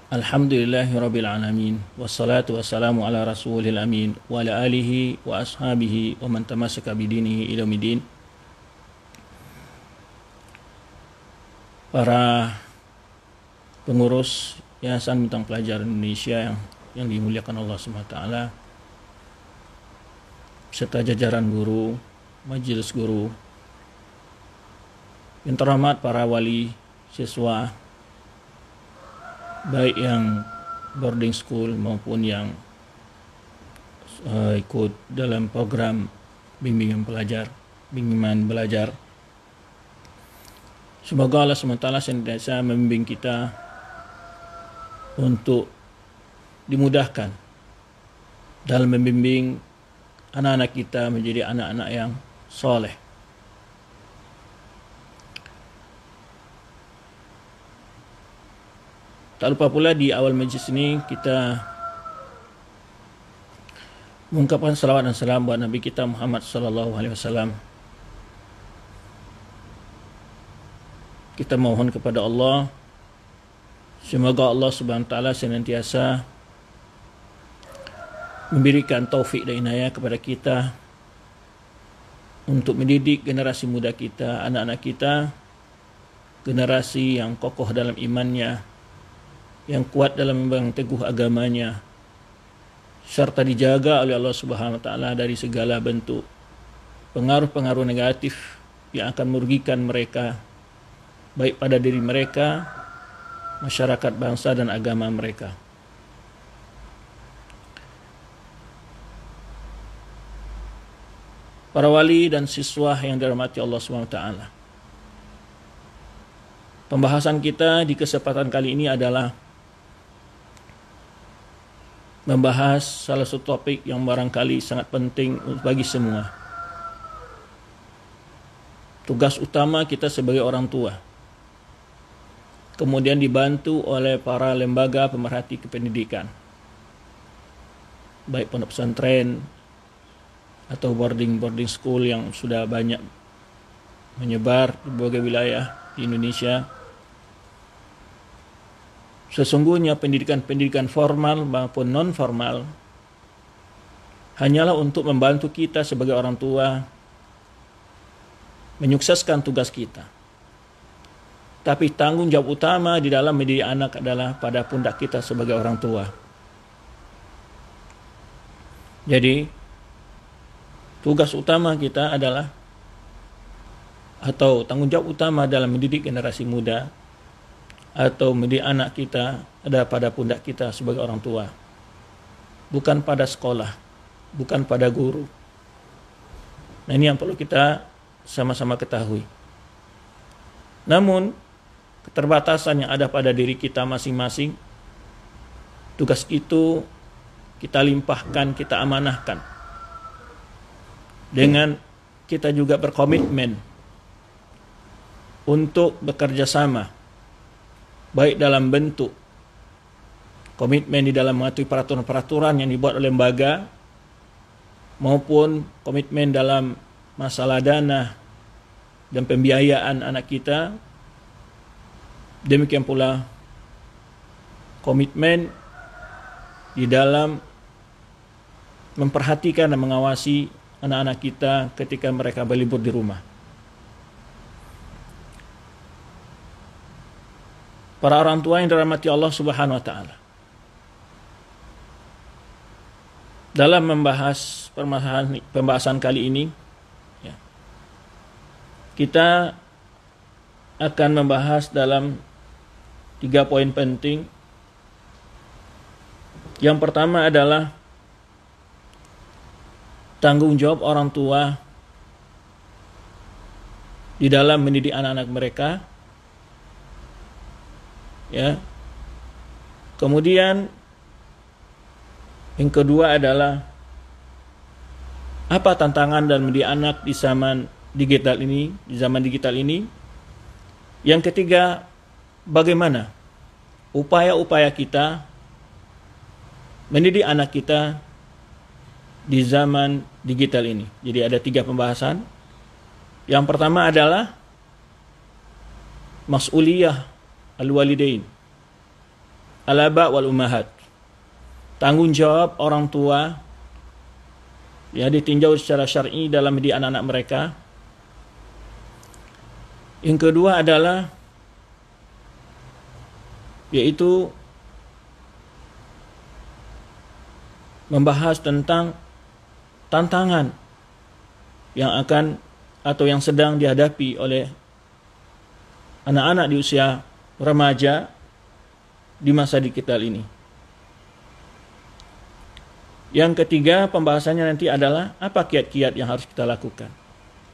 Alhamdulillahirabbil alamin wassalatu wassalamu ala rasulil amin wa ala alihi wa ashabihi wa man tamassaka bidinihi ila yaumil. Para pengurus Yayasan Bintang Pelajar Indonesia yang dimuliakan Allah SWT, serta jajaran guru, majelis guru, yang terhormat para wali siswa, baik yang boarding school maupun yang ikut dalam program bimbingan belajar. Semoga Allah SWT senantiasa membimbing kita untuk dimudahkan dalam membimbing anak-anak kita menjadi anak-anak yang soleh. Tak lupa pula di awal majlis ini kita mengucapkan salawat dan salam buat Nabi kita Muhammad SAW. Kita mohon kepada Allah, semoga Allah Subhanahu wa taala senantiasa memberikan taufik dan inayah kepada kita untuk mendidik generasi muda kita, anak-anak kita, generasi yang kokoh dalam imannya, yang kuat dalam memegang teguh agamanya, serta dijaga oleh Allah Subhanahu wa taala dari segala bentuk pengaruh-pengaruh negatif yang akan merugikan mereka, baik pada diri mereka, masyarakat, bangsa, dan agama mereka. Para wali dan siswa yang dirahmati Allah SWT, pembahasan kita di kesempatan kali ini adalah membahas salah satu topik yang barangkali sangat penting bagi semua. Tugas utama kita sebagai orang tua, kemudian dibantu oleh para lembaga pemerhati kependidikan, baik pondok pesantren atau boarding school yang sudah banyak menyebar di berbagai wilayah di Indonesia. Sesungguhnya pendidikan formal maupun non formal hanyalah untuk membantu kita sebagai orang tua menyukseskan tugas kita. Tapi tanggung jawab utama di dalam mendidik anak adalah pada pundak kita sebagai orang tua. Jadi, tugas utama kita adalah, atau tanggung jawab utama dalam mendidik generasi muda atau mendidik anak kita ada pada pundak kita sebagai orang tua. Bukan pada sekolah, bukan pada guru. Nah, ini yang perlu kita sama-sama ketahui. Namun, keterbatasan yang ada pada diri kita masing-masing, tugas itu kita limpahkan, kita amanahkan, dengan kita juga berkomitmen untuk bekerja sama, baik dalam bentuk komitmen di dalam mematuhi peraturan-peraturan yang dibuat oleh lembaga, maupun komitmen dalam masalah dana dan pembiayaan anak kita. Demikian pula komitmen di dalam memperhatikan dan mengawasi anak-anak kita ketika mereka berlibur di rumah. Para orang tua yang dirahmati Allah Subhanahu wa taala, dalam membahas pembahasan kali ini, kita akan membahas dalam 3 poin penting. Yang pertama adalah tanggung jawab orang tua di dalam mendidik anak-anak mereka. Kemudian yang kedua adalah apa tantangan dalam mendidik anak di zaman digital ini. Yang ketiga, bagaimana upaya-upaya kita mendidik anak kita di zaman digital ini. Jadi ada 3 pembahasan. Yang pertama adalah mas'uliyah al-walidain, al-aba wal ummahat. Tanggung jawab orang tua ya ditinjau secara syar'i dalam mendidik anak-anak mereka. Yang kedua adalah yaitu membahas tentang tantangan yang akan atau yang sedang dihadapi oleh anak-anak di usia remaja di masa digital ini. Yang ketiga pembahasannya nanti adalah apa kiat-kiat yang harus kita lakukan.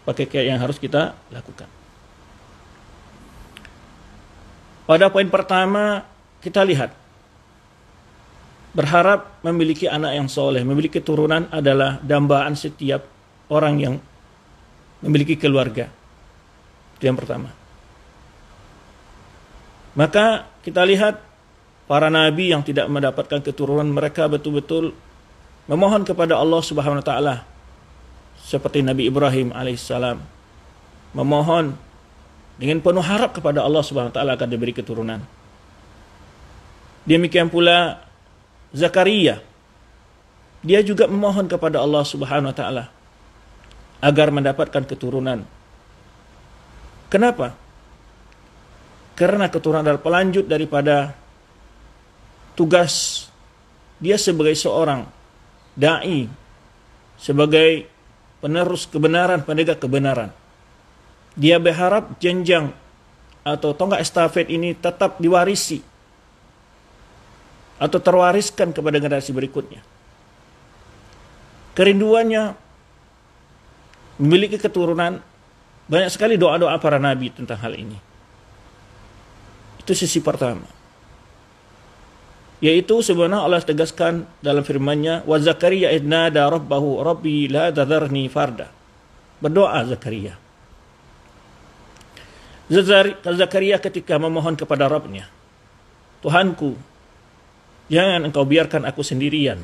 Pakai kiat yang harus kita lakukan. Pada poin pertama kita lihat berharap memiliki anak yang soleh, memiliki keturunan adalah dambaan setiap orang yang memiliki keluarga. Itu yang pertama. Maka kita lihat para nabi yang tidak mendapatkan keturunan, mereka betul-betul memohon kepada Allah Subhanahu wa taala. Seperti Nabi Ibrahim alaihissalam memohon dengan penuh harap kepada Allah Subhanahu wa taala akan diberi keturunan. Demikian pula Zakaria, dia juga memohon kepada Allah Subhanahu wa taala agar mendapatkan keturunan. Kenapa? Karena keturunan adalah pelanjut daripada tugas dia sebagai seorang dai, sebagai penerus kebenaran, penegak kebenaran. Dia berharap jenjang atau tonggak estafet ini tetap diwarisi atau terwariskan kepada generasi berikutnya. Kerinduannya memiliki keturunan, banyak sekali doa-doa para nabi tentang hal ini. Itu sisi pertama. Yaitu sebenarnya Allah tegaskan dalam firman-Nya, wa Zakaria idh nada rabbahu rabbi la tadharni farda. Berdoa Zakaria. Zakaria ketika memohon kepada Rabb-Nya, Tuhanku, jangan engkau biarkan aku sendirian.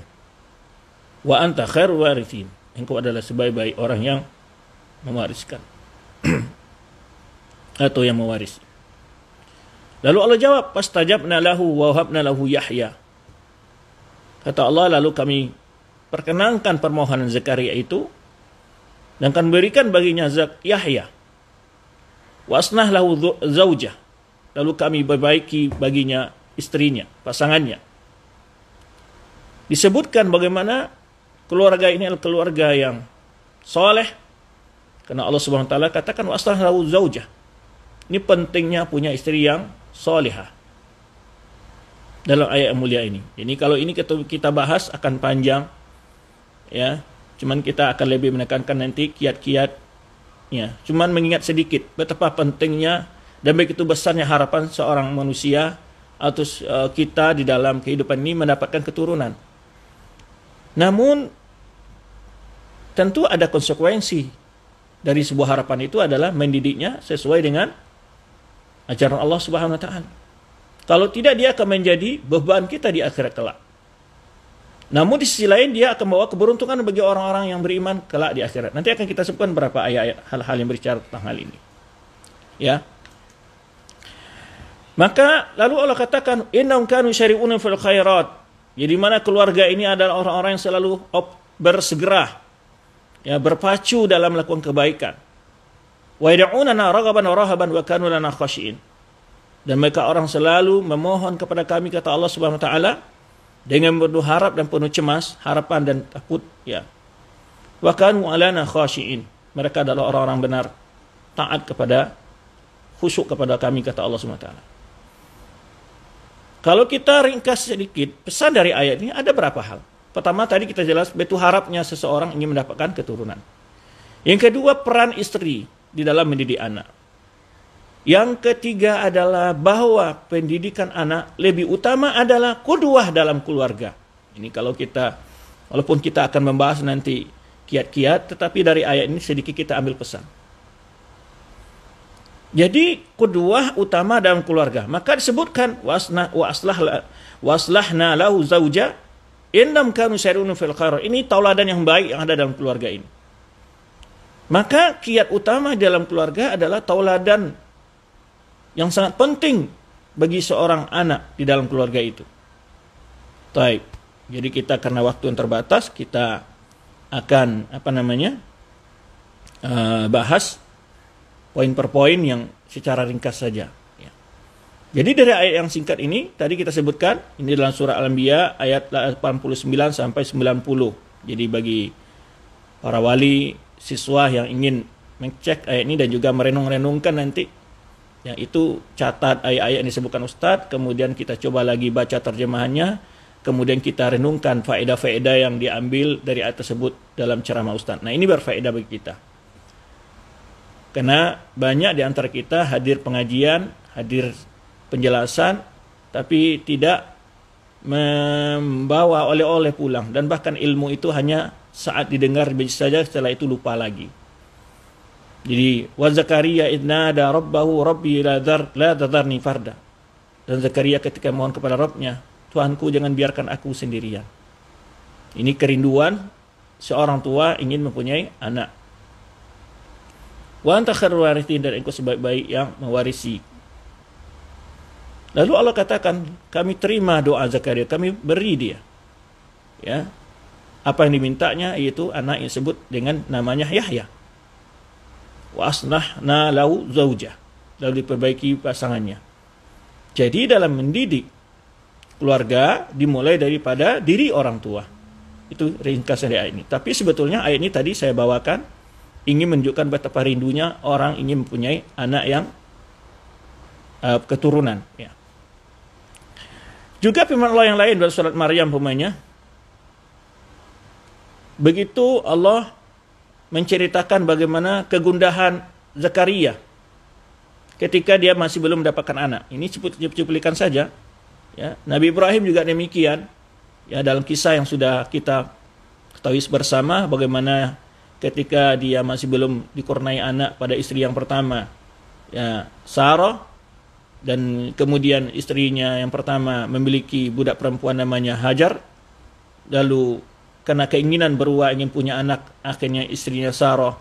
Wa anta khairul warithin. Engkau adalah sebaik-baik orang yang mewariskan. Atau yang mewarisi. Lalu Allah jawab, fastajabna lahu wa wahabna lahu Yahya. Kata Allah, lalu kami perkenankan permohonan Zakaria itu dan akan berikan baginya Yahya. Wa asnah lahu zaujah. Lalu kami perbaiki baginya istrinya, pasangannya. Disebutkan bagaimana keluarga ini adalah keluarga yang soleh. Karena Allah Subhanahu wa taala katakan wa asnah lahu zaujah. Ini pentingnya punya istri yang solihah dalam ayat yang mulia ini. Jadi kalau ini kita bahas akan panjang, ya. Cuman kita akan lebih menekankan nanti kiat-kiatnya. Cuman mengingat sedikit betapa pentingnya dan begitu besarnya harapan seorang manusia atau kita di dalam kehidupan ini mendapatkan keturunan. Namun tentu ada konsekuensi dari sebuah harapan itu adalah mendidiknya sesuai dengan ajaran Allah Subhanahu wa taala. Kalau tidak, dia akan menjadi beban kita di akhirat kelak. Namun di sisi lain dia akan membawa keberuntungan bagi orang-orang yang beriman kelak di akhirat. Nanti akan kita sebutkan beberapa ayat-ayat hal-hal yang berbicara tentang hal ini. Ya. Maka lalu Allah katakan innahum kanu syari'una fil khairat. Jadi mana keluarga ini adalah orang-orang yang selalu bersegera, ya, berpacu dalam melakukan kebaikan. Wa yad'unana raghaban wa rahaban wa kanu lana khashi'in. Dan mereka orang selalu memohon kepada kami, kata Allah Subhanahu wa taala, dengan penuh harap dan penuh cemas, harapan dan takut, ya. Wa kanu lana khashi'in. Mereka adalah orang-orang benar, taat kepada, khusyuk kepada kami, kata Allah Subhanahu wa taala. Kalau kita ringkas sedikit, pesan dari ayat ini ada berapa hal. Pertama tadi kita jelas betul harapnya seseorang ingin mendapatkan keturunan. Yang kedua, peran istri di dalam mendidik anak. Yang ketiga adalah bahwa pendidikan anak lebih utama adalah qudwah dalam keluarga. Ini kalau kita, walaupun kita akan membahas nanti kiat-kiat, tetapi dari ayat ini sedikit kita ambil pesan. Jadi qudwah utama dalam keluarga. Maka disebutkan wa aslahna lahu zauja innam kanu syari'un fil khair. Ini tauladan yang baik yang ada dalam keluarga ini. Maka kiat utama dalam keluarga adalah tauladan yang sangat penting bagi seorang anak di dalam keluarga itu. Taib. Jadi kita karena waktu yang terbatas, kita akan bahas poin per poin yang secara ringkas saja. Ya. Jadi dari ayat yang singkat ini, tadi kita sebutkan, ini dalam surah Al-Anbiya ayat 89 sampai 90. Jadi bagi para wali, siswa yang ingin mengcek ayat ini dan juga merenung-renungkan nanti, yang itu catat ayat-ayat yang disebutkan Ustadz, kemudian kita coba lagi baca terjemahannya, kemudian kita renungkan faedah-faedah yang diambil dari ayat tersebut dalam ceramah Ustadz. Nah, ini berfaedah bagi kita. Karena banyak di antara kita hadir pengajian, hadir penjelasan, tapi tidak membawa oleh-oleh pulang. Dan bahkan ilmu itu hanya saat didengar saja, setelah itu lupa lagi. Jadi, wa Zakaria idnada rabbahu rabbi la tadharni farda. Dan Zakaria ketika mohon kepada Rabbnya, Tuhanku jangan biarkan aku sendirian. Ini kerinduan seorang tua ingin mempunyai anak. Wa anta khairul warithin, dan engkau sebaik-baik yang mewarisi. Lalu Allah katakan, kami terima doa Zakaria, kami beri dia. Ya. Apa yang dimintanya yaitu anak yang disebut dengan namanya Yahya. Wa asnahna lahu zaujah. Lalu diperbaiki pasangannya. Jadi dalam mendidik keluarga dimulai daripada diri orang tua. Itu ringkas dari ayat ini. Tapi sebetulnya ayat ini tadi saya bawakan ingin menunjukkan betapa rindunya orang ingin mempunyai anak yang keturunan. Ya. Juga firman Allah yang lain dalam surat Maryam umpamanya, begitu Allah menceritakan bagaimana kegundahan Zakaria ketika dia masih belum mendapatkan anak. Ini cuplikan saja. Ya, Nabi Ibrahim juga demikian. Ya, dalam kisah yang sudah kita ketahui bersama, bagaimana ketika dia masih belum dikurniai anak pada istri yang pertama, ya, Sarah, dan kemudian istrinya yang pertama memiliki budak perempuan namanya Hajar. Lalu karena keinginan berdua ingin punya anak, akhirnya istrinya Sarah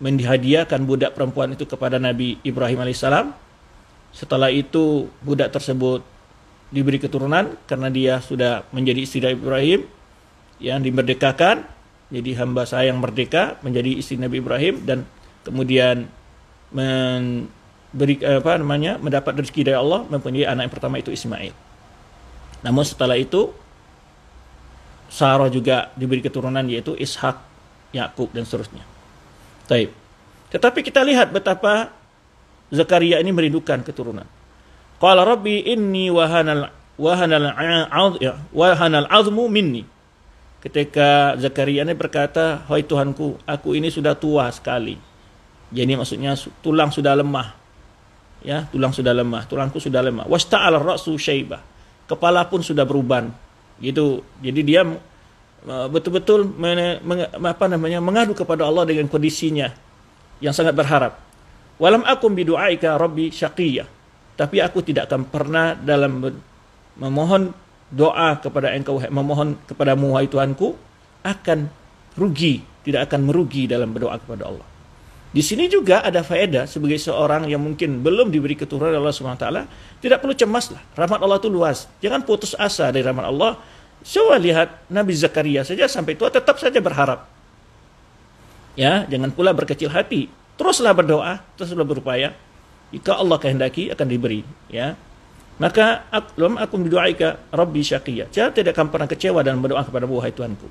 menghadiahkan budak perempuan itu kepada Nabi Ibrahim alaihissalam. Setelah itu budak tersebut diberi keturunan karena dia sudah menjadi istri Nabi Ibrahim yang dimerdekakan. Jadi hamba saya yang merdeka menjadi istri Nabi Ibrahim, dan kemudian mendapat rezeki dari Allah, mempunyai anak yang pertama itu Ismail. Namun setelah itu Sarah juga diberi keturunan yaitu Ishak, Yakub, dan seterusnya. Taib. Tetapi kita lihat betapa Zakaria ini merindukan keturunan. Qala rabbi inni wahanal azmu minni. Ketika Zakaria ini berkata, "Hai Tuhanku, aku ini sudah tua sekali." Jadi maksudnya tulang sudah lemah. Ya, tulang sudah lemah, tulangku sudah lemah. Wasta'al ra'su syaibah. Kepala pun sudah beruban. Gitu. Jadi dia betul-betul mengadu kepada Allah dengan kondisinya yang sangat berharap. Walam akum bidu'aika rabbi syaqiyah. Tapi aku tidak akan pernah dalam memohon doa kepada engkau, memohon kepadamu wahai Tuhanku, akan rugi, tidak akan merugi dalam berdoa kepada Allah. Di sini juga ada faedah sebagai seorang yang mungkin belum diberi keturunan Allah SWT, tidak perlu cemaslah. Rahmat Allah itu luas. Jangan putus asa dari rahmat Allah. Coba lihat Nabi Zakaria saja sampai tua tetap saja berharap. Ya, jangan pula berkecil hati. Teruslah berdoa, teruslah berupaya. Jika Allah kehendaki akan diberi, ya. Maka aku mendoaika Rabbi syaqiyya. Saya tidak akan pernah kecewa dalam berdoa kepada wahai Tuhanku.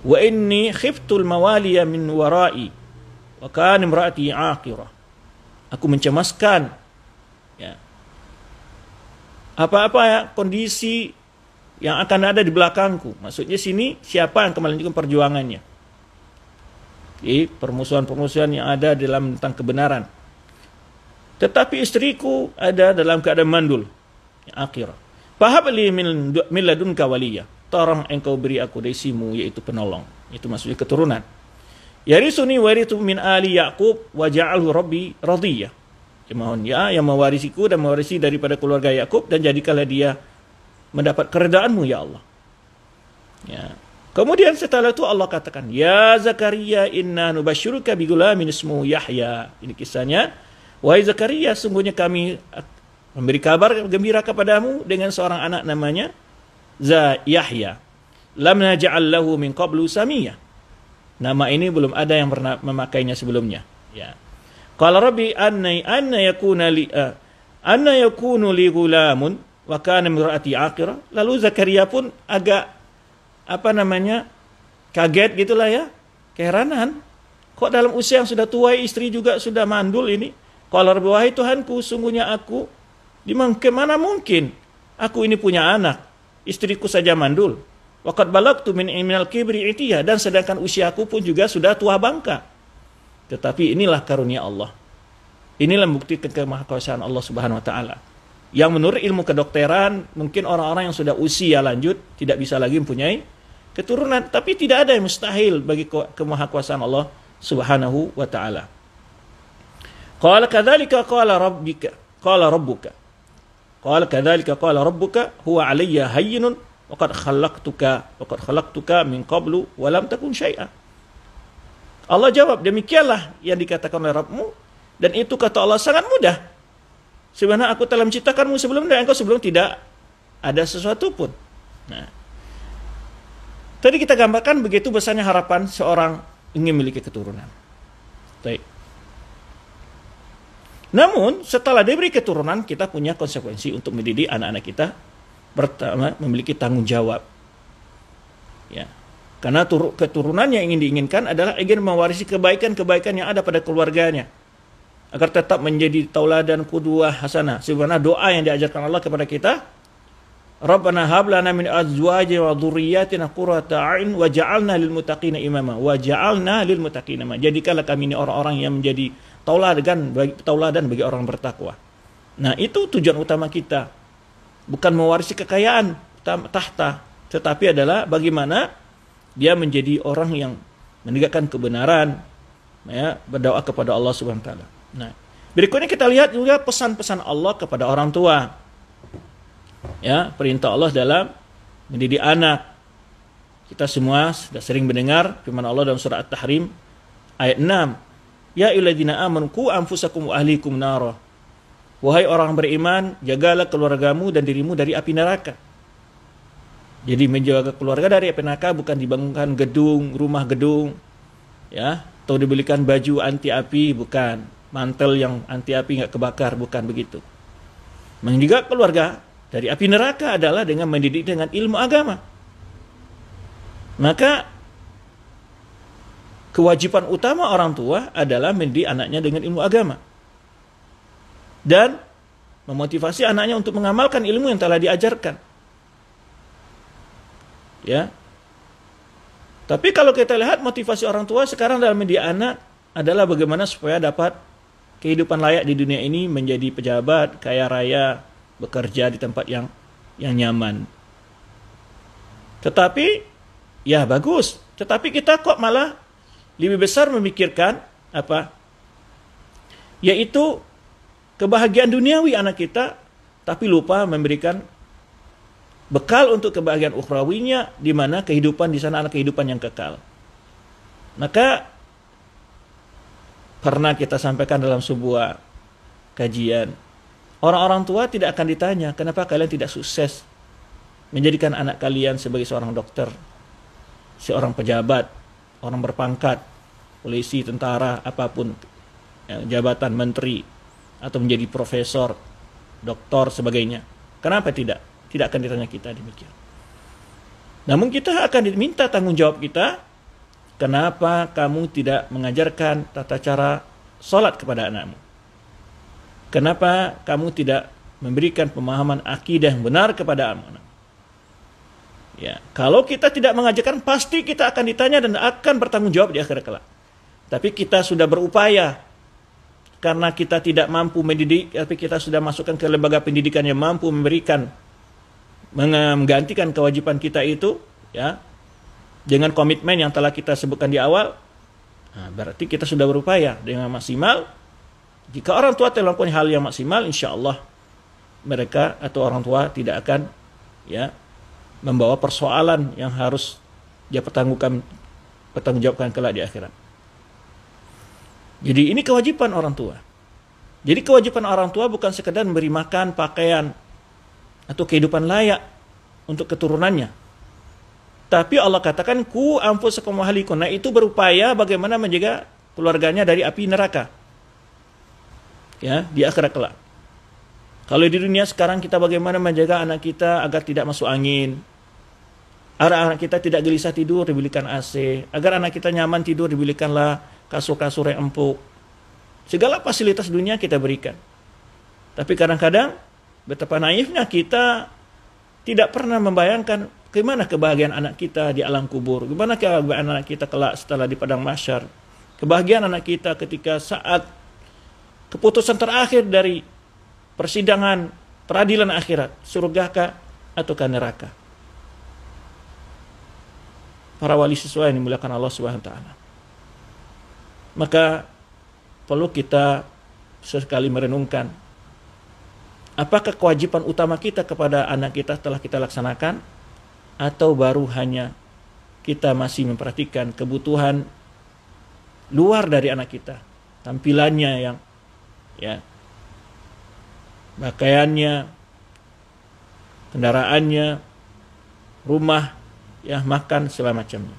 Wa inni khiftul mawaliya min wara'i wa kana imraati aqirah. Aku mencemaskan, ya, apa-apa ya kondisi yang akan ada di belakangku. Maksudnya sini siapa yang akan melanjutkan perjuangannya. Jadi permusuhan-permusuhan yang ada dalam tentang kebenaran. Tetapi istriku ada dalam keadaan mandul. Akhirah. Fahabli min ladunka waliyya. Tolong engkau beri aku dari sisimu, yaitu penolong. Itu maksudnya keturunan. Yarisuni warithu min ali Yaqub wa ja'alhu rabbi radiyya. Mohon ya yang mewarisiku dan mewarisi daripada keluarga Yakub, dan jadikanlah dia mendapat keredaanmu ya Allah. Ya. Kemudian setelah itu Allah katakan, ya Zakaria inna nubasyiruka bi gulamin ismuhu Yahya. Ini kisahnya. Wahai Zakaria, sungguhnya kami memberi kabar gembira kepadamu dengan seorang anak namanya Yahya lam naj'al lahu min qablu samiyya. Nama ini belum ada yang pernah memakainya sebelumnya. Ya. Qala rabbi anna yakunu li ghulamun wa kana imraati aqira. Lalu Zakaria pun agak kaget gitulah ya. Keheranan. Kok dalam usia yang sudah tua, istri juga sudah mandul ini? Qala rabbi, wahai Tuhanku, sungguhnya aku kemana mungkin aku ini punya anak, istriku saja mandul. Waqad balagtu minal kibri itiya, dan sedangkan usiaku pun juga sudah tua bangka. Tetapi inilah karunia Allah. Inilah bukti kemahakuasaan Allah Subhanahu wa taala. Yang menurut ilmu kedokteran, mungkin orang-orang yang sudah usia lanjut tidak bisa lagi mempunyai keturunan, tapi tidak ada yang mustahil bagi kemahakuasaan Allah Subhanahu wa taala. Qala kadzalika qala rabbuka. Qala kadzalika qala rabbuka huwa 'alayya hayyinun wa qad khalaqtuka min qablu wa lam takun syai'a. Allah jawab, demikianlah yang dikatakan oleh Rabbmu, dan itu kata Allah sangat mudah. Sebenarnya aku telah menciptakanmu sebelum dan engkau sebelum tidak ada sesuatu pun. Nah, tadi kita gambarkan begitu besarnya harapan seorang ingin memiliki keturunan. Baik. Namun setelah diberi keturunan, kita punya konsekuensi untuk mendidik anak-anak kita. Pertama, memiliki tanggung jawab. Ya. Karena keturunan yang ingin diinginkan adalah ingin mewarisi kebaikan-kebaikan yang ada pada keluarganya, agar tetap menjadi tauladan qudwah hasanah. Sebenarnya doa yang diajarkan Allah kepada kita, Rabbana hab lana min azwajina wa dzurriyyatina qurrata a'yun waj'alna lil muttaqina imama. Waj'alna lil muttaqina imama. Jadikanlah kami ini orang-orang yang menjadi tauladan bagi orang bertakwa. Nah, itu tujuan utama kita. Bukan mewarisi kekayaan tahta, tetapi adalah bagaimana dia menjadi orang yang menegakkan kebenaran, ya, berdoa kepada Allah Subhanahu wa taala. Nah, berikutnya kita lihat juga pesan-pesan Allah kepada orang tua. Ya, perintah Allah dalam mendidik anak. Kita semua sudah sering mendengar firman Allah dalam surah At-Tahrim ayat 6. Ya ayyuhalladzina amanu qu anfusakum wa ahlikum nara. Wahai orang beriman, jagalah keluargamu dan dirimu dari api neraka. Jadi menjaga keluarga dari api neraka bukan dibangunkan gedung, rumah gedung, ya, atau dibelikan baju anti api, bukan. Mantel yang anti api nggak kebakar, bukan begitu. Menjaga keluarga dari api neraka adalah dengan mendidik dengan ilmu agama. Maka kewajiban utama orang tua adalah mendidik anaknya dengan ilmu agama dan memotivasi anaknya untuk mengamalkan ilmu yang telah diajarkan. Ya. Tapi kalau kita lihat motivasi orang tua sekarang dalam mendidik anak adalah bagaimana supaya dapat kehidupan layak di dunia ini, menjadi pejabat, kaya raya, bekerja di tempat yang nyaman. Tetapi ya bagus, tetapi kita kok malah lebih besar memikirkan apa? Yaitu kebahagiaan duniawi anak kita, tapi lupa memberikan bekal untuk kebahagiaan ukhrawinya, di mana kehidupan di sana adalah kehidupan yang kekal. Maka pernah kita sampaikan dalam sebuah kajian, orang-orang tua tidak akan ditanya, kenapa kalian tidak sukses menjadikan anak kalian sebagai seorang dokter, seorang pejabat, orang berpangkat, polisi, tentara, apapun, jabatan menteri, atau menjadi profesor, doktor, sebagainya. Kenapa tidak? Tidak akan ditanya kita demikian. Namun kita akan diminta tanggung jawab kita, kenapa kamu tidak mengajarkan tata cara sholat kepada anakmu? Kenapa kamu tidak memberikan pemahaman akidah yang benar kepada anak? Ya, kalau kita tidak mengajarkan, pasti kita akan ditanya dan akan bertanggung jawab di akhirat kelak. Tapi kita sudah berupaya, karena kita tidak mampu mendidik, tapi kita sudah masukkan ke lembaga pendidikan yang mampu memberikan, menggantikan kewajiban kita itu, ya, dengan komitmen yang telah kita sebutkan di awal. Nah, berarti kita sudah berupaya dengan maksimal. Jika orang tua telah melakukan hal yang maksimal, insya Allah mereka atau orang tua tidak akan, ya, membawa persoalan yang harus dia pertanggungjawabkan kelak di akhirat. Jadi ini kewajiban orang tua. Jadi kewajiban orang tua bukan sekedar memberi makan, pakaian, atau kehidupan layak untuk keturunannya. Tapi Allah katakan ku anfusakum wa ahlikum. Nah, itu berupaya bagaimana menjaga keluarganya dari api neraka. Ya, di akhirat kelak. Kalau di dunia sekarang kita bagaimana menjaga anak kita agar tidak masuk angin. Agar anak kita tidak gelisah tidur, dibelikan AC. Agar anak kita nyaman tidur, dibelikanlah kasur-kasur yang empuk. Segala fasilitas dunia kita berikan. Tapi kadang-kadang betapa naifnya kita tidak pernah membayangkan bagaimana kebahagiaan anak kita di alam kubur. Bagaimana kebahagiaan anak kita kelak setelah di padang mahsyar. Kebahagiaan anak kita ketika saat keputusan terakhir dari persidangan peradilan akhirat, surgakah ataukah neraka. Para wali siswa yang dimuliakan Allah Subhanahu wa taala. Maka perlu kita sesekali merenungkan apakah kewajiban utama kita kepada anak kita telah kita laksanakan atau baru hanya kita masih memperhatikan kebutuhan luar dari anak kita, tampilannya yang ya, pakaiannya, kendaraannya, rumah, ya, makan, segala macamnya.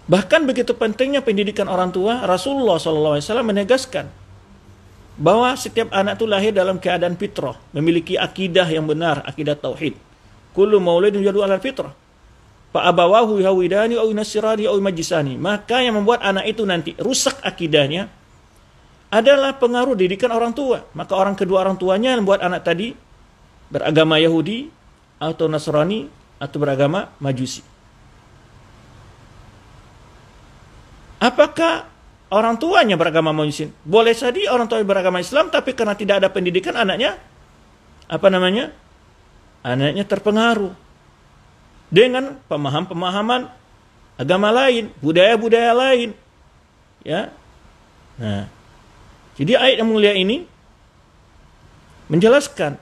Bahkan begitu pentingnya pendidikan orang tua, Rasulullah SAW menegaskan bahwa setiap anak itu lahir dalam keadaan fitrah, memiliki akidah yang benar, akidah tauhid. Kullu maulidin yuladu 'alal fitrah. Fa abawahu yahwidani aw yunasirani aw yumajjisani. Maka yang membuat anak itu nanti rusak akidahnya adalah pengaruh didikan orang tua. Maka orang kedua orang tuanya yang membuat anak tadi beragama Yahudi atau Nasrani atau beragama Majusi. Apakah orang tuanya beragama Majusi? Boleh saja orang tuanya beragama Islam, tapi karena tidak ada pendidikan anaknya anaknya terpengaruh dengan pemahaman-pemahaman agama lain, budaya-budaya lain. Ya. Nah, jadi ayat yang mulia ini menjelaskan,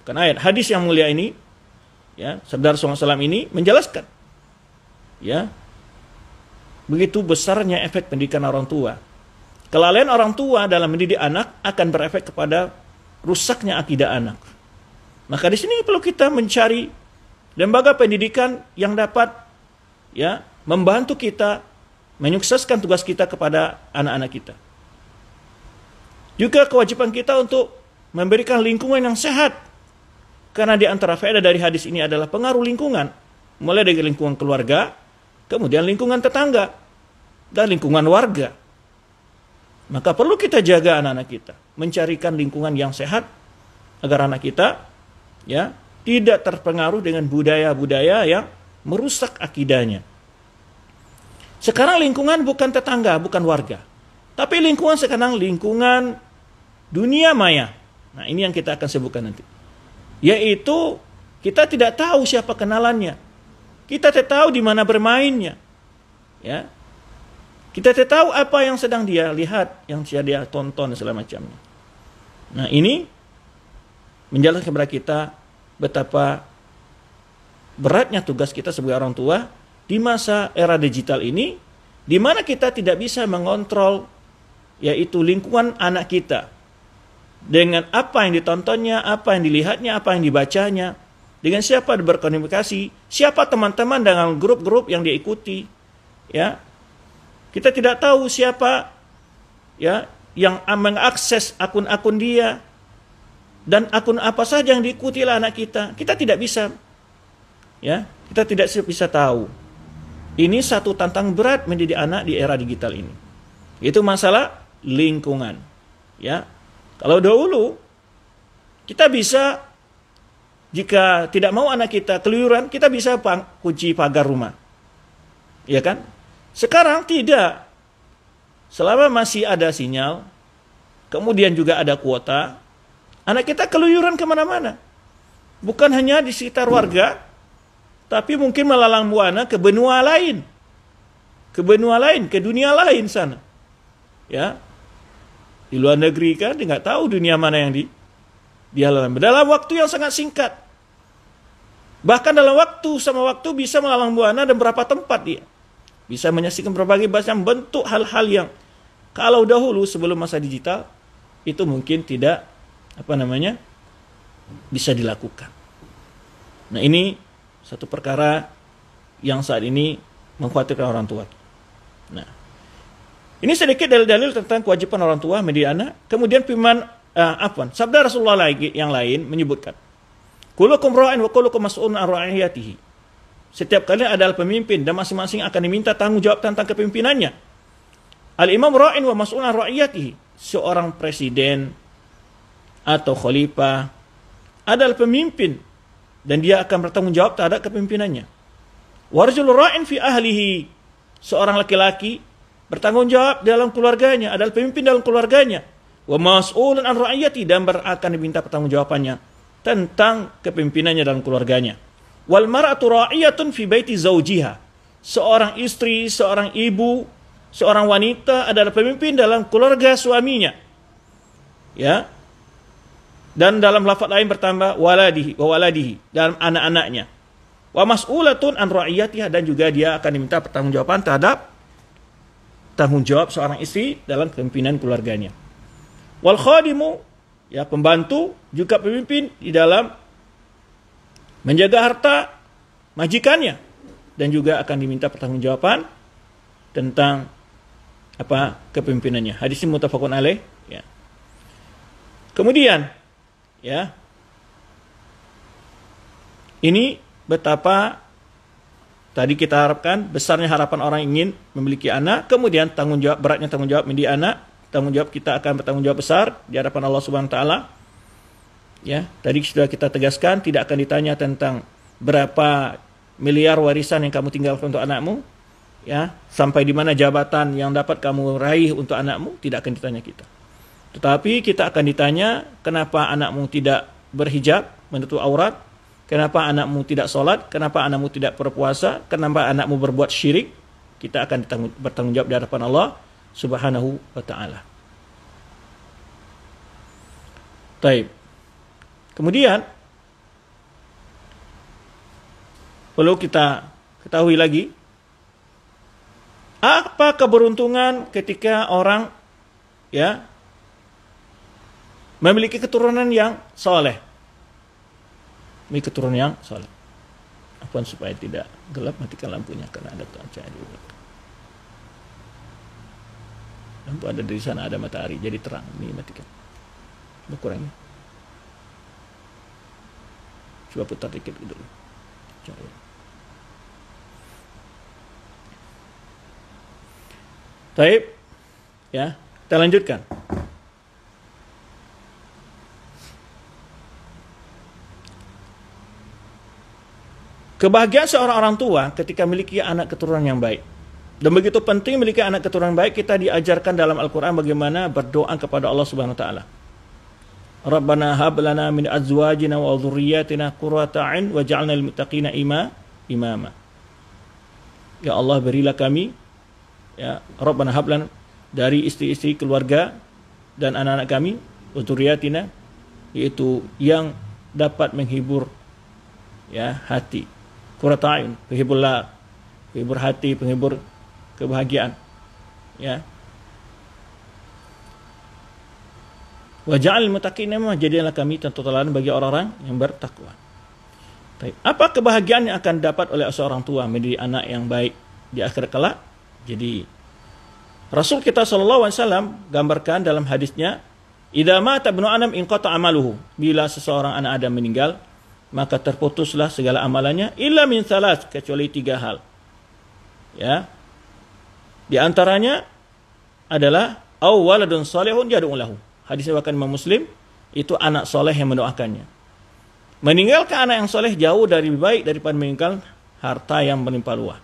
bukan ayat, hadis yang mulia ini, ya, sabda Rasulullah SAW ini menjelaskan, ya, begitu besarnya efek pendidikan orang tua. Kelalaian orang tua dalam mendidik anak akan berefek kepada rusaknya akidah anak. Maka di sini perlu kita mencari lembaga pendidikan yang dapat, ya, membantu kita menyukseskan tugas kita kepada anak-anak kita. Juga kewajiban kita untuk memberikan lingkungan yang sehat. Karena di antara faedah dari hadis ini adalah pengaruh lingkungan. Mulai dari lingkungan keluarga, kemudian lingkungan tetangga, dan lingkungan warga. Maka perlu kita jaga anak-anak kita. Mencarikan lingkungan yang sehat, agar anak kita, ya, tidak terpengaruh dengan budaya-budaya yang merusak akidahnya. Sekarang lingkungan bukan tetangga, bukan warga. Tapi lingkungan sekarang lingkungan dunia maya. Nah, ini yang kita akan sebutkan nanti. Yaitu kita tidak tahu siapa kenalannya. Kita tidak tahu di mana bermainnya. Ya. Kita tidak tahu apa yang sedang dia lihat, yang sedang dia tonton dan segala macamnya. Nah, ini menjelaskan kepada kita betapa beratnya tugas kita sebagai orang tua di masa era digital ini, di mana kita tidak bisa mengontrol yaitu lingkungan anak kita dengan apa yang ditontonnya, apa yang dilihatnya, apa yang dibacanya, dengan siapa berkomunikasi, siapa teman-teman dengan grup-grup yang dia ikuti, ya. Kita tidak tahu siapa, ya, yang mengakses akun-akun dia dan akun apa saja yang diikuti oleh anak kita. Kita tidak bisa, ya, kita tidak bisa tahu. Ini satu tantangan berat mendidik anak di era digital ini. Itu masalah lingkungan, ya. Kalau dahulu kita bisa, jika tidak mau anak kita keluyuran, kita bisa kunci pagar rumah, ya kan? Sekarang tidak. Selama masih ada sinyal, kemudian juga ada kuota, anak kita keluyuran kemana-mana. Bukan hanya di sekitar warga, tapi mungkin melalang buana ke benua lain. Ke benua lain, ke dunia lain sana. Ya. Di luar negeri kan, dia nggak tahu dunia mana yang dia lalui. Dalam waktu yang sangat singkat. Bahkan dalam waktu sama waktu bisa melalang buana dan berapa tempat dia. Bisa menyaksikan berbagai macam bentuk hal-hal yang kalau dahulu sebelum masa digital itu mungkin tidak bisa dilakukan. Nah, ini satu perkara yang saat ini mengkhawatirkan orang tua. Nah, ini sedikit dalil-dalil tentang kewajiban orang tua mendidik anak. Kemudian firman sabda Rasulullah lagi yang lain menyebutkan, "Kullukum ra'in wa kullukum mas'ulun an ra'iyatihi." Setiap kalian adalah pemimpin dan masing-masing akan diminta tanggung jawab tentang kepemimpinannya. Al-imam ra'in wa mas'ulun an ra'iyatihi. Seorang presiden atau khalifah adalah pemimpin dan dia akan bertanggung jawab terhadap kepemimpinannya. Warjul ra'in fi ahlihi. Seorang laki-laki bertanggung jawab dalam keluarganya, adalah pemimpin dalam keluarganya. Wa mas'ulun an ra'iyati, dan akan diminta pertanggungjawabannya tentang kepemimpinannya dalam keluarganya. Wal mar'atu ra'iyatun fi baiti zawjiha. Seorang istri, seorang ibu, seorang wanita adalah pemimpin dalam keluarga suaminya. Ya. Dan dalam lafaz lain bertambah waladihi wa waladihi, dalam anak-anaknya. Wa mas'ulatun an ra'iyatiha, dan juga dia akan diminta pertanggungjawaban terhadap tanggung jawab seorang istri dalam kepemimpinan keluarganya. Wal khadimu, ya, pembantu juga pemimpin di dalam menjaga harta majikannya, dan juga akan diminta pertanggungjawaban tentang kepemimpinannya. Hadis ini muttafaqun alaih, ya. Kemudian, ya, ini betapa tadi kita harapkan, besarnya harapan orang ingin memiliki anak, kemudian beratnya tanggung jawab mendidik anak, tanggung jawab kita akan bertanggung jawab besar di hadapan Allah Subhanahu wa taala. Ya, tadi sudah kita tegaskan, tidak akan ditanya tentang berapa miliar warisan yang kamu tinggalkan untuk anakmu, ya, sampai di mana jabatan yang dapat kamu raih untuk anakmu, tidak akan ditanya kita. Tetapi kita akan ditanya, kenapa anakmu tidak berhijab, menutup aurat? Kenapa anakmu tidak sholat? Kenapa anakmu tidak berpuasa? Kenapa anakmu berbuat syirik? Kita akan bertanggung jawab di hadapan Allah Subhanahu wa ta'ala. Taib. Kemudian, perlu kita ketahui lagi, apa keberuntungan ketika orang, ya, memiliki keturunan yang soleh. Memiliki keturunan yang soleh. Apaan supaya tidak gelap, matikan lampunya karena ada cahaya di belakang. Lampu ada di sana, ada matahari, jadi terang. Ini matikan. Berkurangnya. Coba putar dikit dulu. Cahaya. Taib. Ya, kita lanjutkan. Kebahagiaan seorang orang tua ketika memiliki anak keturunan yang baik. Dan begitu penting memiliki anak keturunan baik, kita diajarkan dalam Al-Quran bagaimana berdoa kepada Allah Subhanahu wa taala. Rabbana hab lana min azwajina wa dhurriyyatina qurrata a'yun waj'alna lil muttaqina imama. Ya Allah, berilah kami, ya, Rabbana hab lana, dari istri-istri, keluarga dan anak-anak kami, wa dhurriyyatina, yaitu yang dapat menghibur, ya, hati. Qurrata a'yun, penghibur hati, penghibur kebahagiaan, ya. Wa ja'al muttaqina imama, jadilah kami contoh teladan bagi orang-orang yang bertakwa. Apa kebahagiaan yang akan dapat oleh seorang tua mendidik anak yang baik di akhirat kelak? Jadi Rasul kita sallallahu alaihi wasallam gambarkan dalam hadisnya, idza mata ibnu adam inqata amaluhu, bila seseorang anak Adam meninggal, maka terputuslah segala amalannya illa min salas, kecuali 3 hal. Ya. Di antaranya adalah waladun salihun yad'u lahu. Hadis riwayat Imam Muslim, itu anak soleh yang mendoakannya. Meninggalkan anak yang soleh jauh dari lebih baik daripada meninggalkan harta yang melimpah ruah.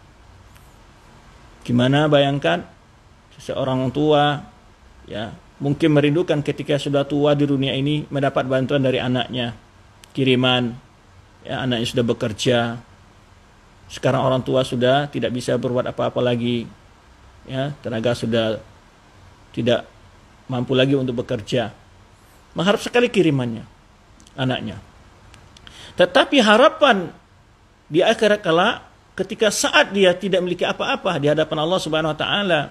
Gimana bayangkan seorang tua, ya, mungkin merindukan ketika sudah tua di dunia ini mendapat bantuan dari anaknya, kiriman, ya, anaknya sudah bekerja. Sekarang orang tua sudah tidak bisa berbuat apa-apa lagi, ya, tenaga sudah tidak mampu lagi untuk bekerja. Mengharap sekali kirimannya, anaknya. Tetapi harapan di akhirat kelak, ketika saat dia tidak memiliki apa-apa di hadapan Allah Subhanahu wa taala,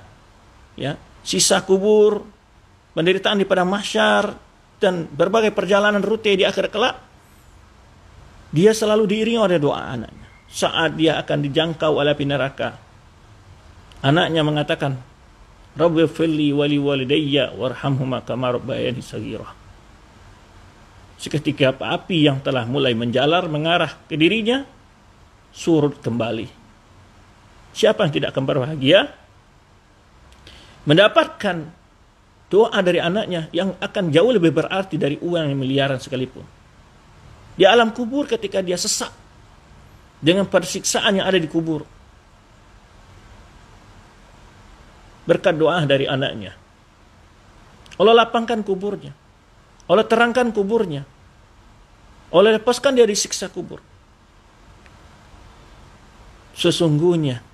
ya, sisa kubur, penderitaan di padang mahsyar, dan berbagai perjalanan rute di akhirat kelak, dia selalu diiringi oleh doa anaknya. Saat dia akan dijangkau oleh api neraka, anaknya mengatakan, Rabbighfirli wa li walidayya warhamhuma kama rabbayani shaghira. Seketika api yang telah mulai menjalar mengarah ke dirinya surut kembali. Siapa yang tidak akan berbahagia mendapatkan doa dari anaknya yang akan jauh lebih berarti dari uang yang miliaran sekalipun. Di alam kubur ketika dia sesak dengan persiksaan yang ada di kubur, berkat doa dari anaknya, Allah lapangkan kuburnya, Allah terangkan kuburnya, Allah lepaskan dia disiksa kubur. Sesungguhnya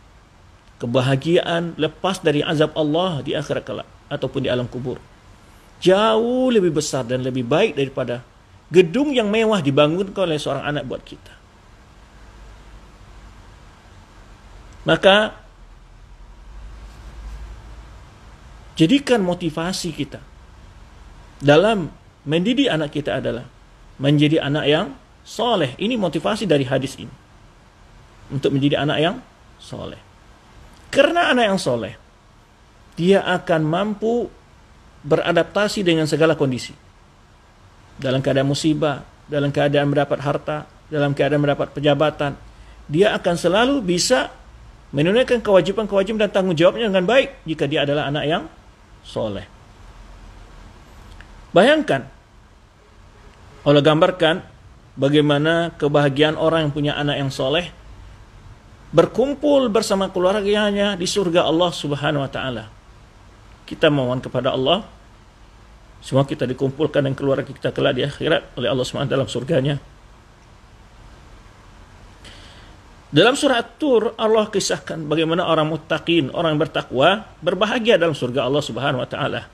kebahagiaan lepas dari azab Allah di akhirat kelak ataupun di alam kubur jauh lebih besar dan lebih baik daripada gedung yang mewah dibangunkan oleh seorang anak buat kita. Maka jadikan motivasi kita dalam mendidik anak kita adalah menjadi anak yang soleh. Ini motivasi dari hadis ini, untuk menjadi anak yang soleh. Karena anak yang soleh, dia akan mampu beradaptasi dengan segala kondisi. Dalam keadaan musibah, dalam keadaan mendapat harta, dalam keadaan mendapat pejabatan, dia akan selalu bisa menunaikan kewajiban-kewajiban dan tanggung jawabnya dengan baik jika dia adalah anak yang soleh. Bayangkan, Allah gambarkan bagaimana kebahagiaan orang yang punya anak yang soleh berkumpul bersama keluarganya di surga Allah Subhanahu wa taala. Kita mohon kepada Allah semua kita dikumpulkan dan keluarga kita kelak di akhirat oleh Allah SWT dalam surganya. Dalam surah At-Tur Allah kisahkan bagaimana orang muttaqin, orang yang bertakwa berbahagia dalam surga Allah Subhanahu wa taala.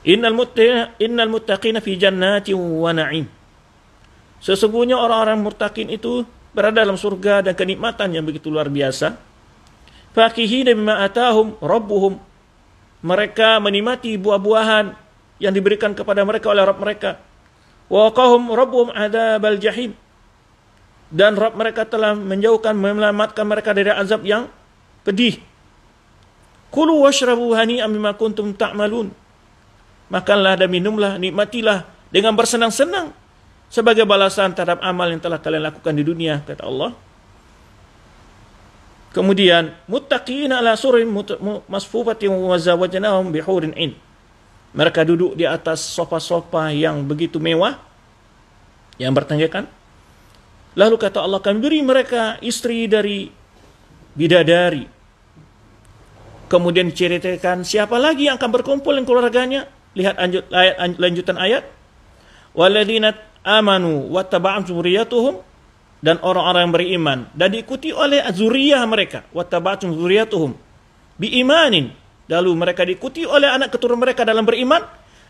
Innal muttaqina fi jannatin wa na'im. Sesungguhnya orang-orang muttaqin itu berada dalam surga dan kenikmatan yang begitu luar biasa. Fakihina bima atahum rabbuhum. Mereka menikmati buah-buahan yang diberikan kepada mereka oleh Rabb mereka. Wa waqahum rabbuhum adzabal jahim. Dan Rabb mereka telah menjauhkan, menyelamatkan mereka dari azab yang pedih. Kulu washrabu hani'an bima kuntum ta'malun. Makanlah dan minumlah, nikmatilah dengan bersenang-senang sebagai balasan terhadap amal yang telah kalian lakukan di dunia, kata Allah. Kemudian muttaqina ala surin masfufatin wa zawajnahum bihurin in. Mereka duduk di atas sofa-sofa yang begitu mewah, yang bertenggekan. Lalu kata Allah, kami beri mereka istri dari bidadari. Kemudian diceritakan siapa lagi yang akan berkumpul dengan keluarganya. Lihat lanjutan ayat. Walladzina amanu wattaba'at dzurriyyatuhum, dan orang-orang yang beriman dan diikuti oleh zuriyah mereka, wattaba'at dzurriyyatuhum biimanin, lalu mereka diikuti oleh anak keturunan mereka dalam beriman,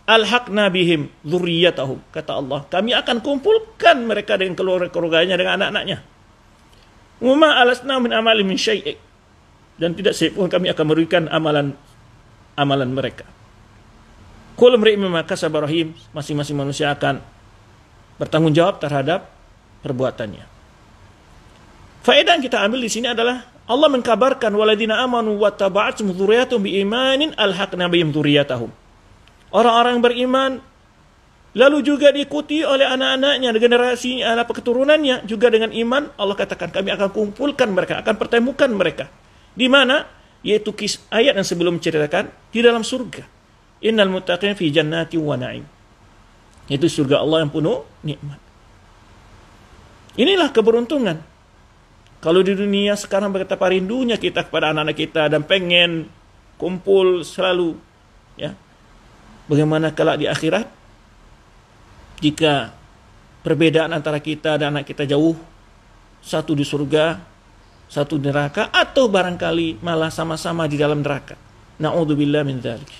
alhaqna bihim dzurriyyatahum, kata Allah, kami akan kumpulkan mereka dengan keluarga-keluarganya, dengan anak-anaknya. Wa ma alasna min amali min syai', dan tidak sedikit pun kami akan merugikan amalan mereka. Kullu imri'in bima kasaba rahim, masing-masing manusia akan bertanggung jawab terhadap perbuatannya. Faedah yang kita ambil di sini adalah Allah mengkabarkan waladina amanu wattaba'athum dzurriyyatuhum biimanin alhaqna bihim dzurriyyatahum. Orang-orang yang beriman lalu juga diikuti oleh anak-anaknya, generasi anak keturunannya juga dengan iman, Allah katakan kami akan kumpulkan mereka, akan pertemukan mereka. Di mana? Yaitu ayat yang sebelum menceritakan di dalam surga. Innal muttaqina fi jannati wa na'im. Itu surga Allah yang penuh nikmat. Inilah keberuntungan. Kalau di dunia sekarang betapa rindunya kita kepada anak-anak kita dan pengen kumpul selalu, ya. Bagaimana kelak di akhirat jika perbedaan antara kita dan anak kita jauh, satu di surga, satu di neraka, atau barangkali malah sama-sama di dalam neraka. Na'udzubillah min dzalik.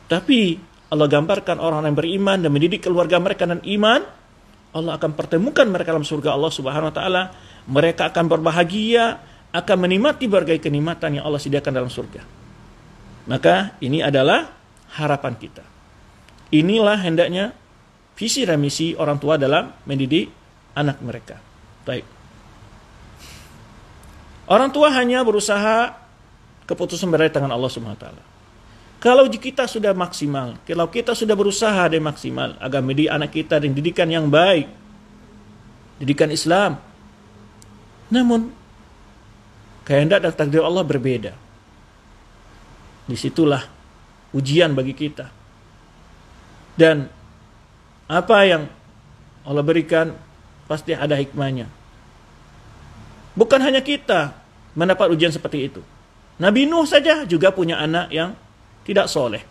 Tapi Allah gambarkan orang yang beriman dan mendidik keluarga mereka dan iman, Allah akan pertemukan mereka dalam surga Allah Subhanahu wa taala. Mereka akan berbahagia, akan menikmati berbagai kenikmatan yang Allah sediakan dalam surga. Maka ini adalah harapan kita. Inilah hendaknya visi dan misi orang tua dalam mendidik anak mereka. Baik. Orang tua hanya berusaha, keputusan berada di tangan Allah Subhanahu wa taala. Kalau kita sudah maksimal, kalau kita sudah berusaha dan maksimal agar mendidik anak kita dengan didikan yang baik, didikan Islam, namun kehendak dan takdir Allah berbeda. Disitulah ujian bagi kita. Dan apa yang Allah berikan pasti ada hikmahnya. Bukan hanya kita mendapat ujian seperti itu. Nabi Nuh saja juga punya anak yang tidak soleh.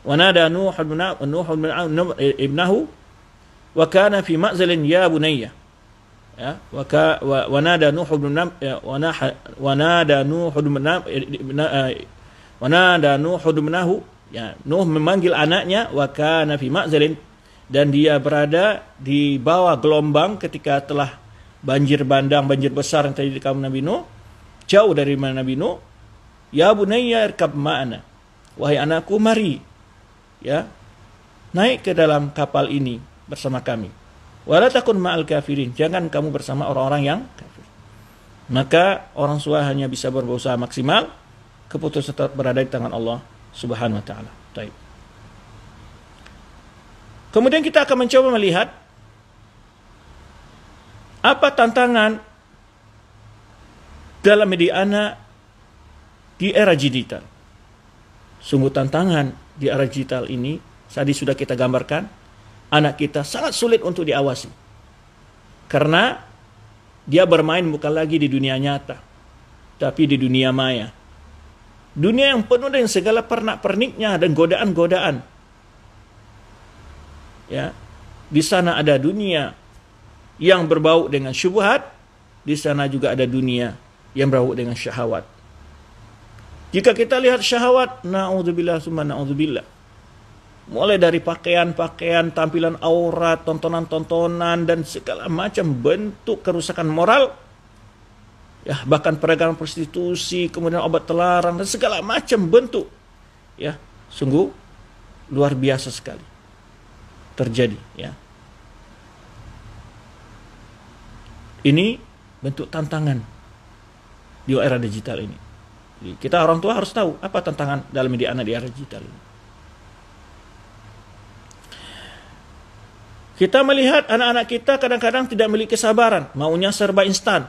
Wanada Nuh ibnahu wa kana fi ma'zalin ya bunayya. Ya, wanada Nuh ibnahu, ya, Nuh memanggil anaknya wa kana fi ma'zalin, dan dia berada di bawah gelombang ketika telah banjir bandang, banjir besar yang terjadi di kaum Nabi Nuh, jauh dari mana Nabi Nuh. Ya bunayya irkab ma'ana, wahai anakku mari, ya, naik ke dalam kapal ini bersama kami. Wala takun ma'al kafirin, jangan kamu bersama orang-orang yang kafir. Maka orang tua hanya bisa berusaha maksimal, keputusan tetap berada di tangan Allah Subhanahu wa taala. Baik. Kemudian kita akan mencoba melihat apa tantangan dalam mendidik anak di era digital. Sungguh tantangan di era digital ini, tadi sudah kita gambarkan, anak kita sangat sulit untuk diawasi. Karena dia bermain bukan lagi di dunia nyata, tapi di dunia maya. Dunia yang penuh dengan segala pernak-perniknya dan godaan-godaan. Ya, di sana ada dunia yang berbau dengan syubhat, di sana juga ada dunia yang berbau dengan syahwat. Jika kita lihat syahwat, na'udzubillah summa na'udzubillah. Mulai dari pakaian-pakaian, tampilan aurat, tontonan-tontonan, dan segala macam bentuk kerusakan moral. Ya, bahkan peredaran prostitusi, kemudian obat terlarang, dan segala macam bentuk. Ya, sungguh luar biasa sekali terjadi. Ya. Ini bentuk tantangan di era digital ini. Jadi, kita orang tua harus tahu apa tantangan dalam mendidik anak di era digital ini. Kita melihat anak-anak kita kadang-kadang tidak memiliki kesabaran, maunya serba instan.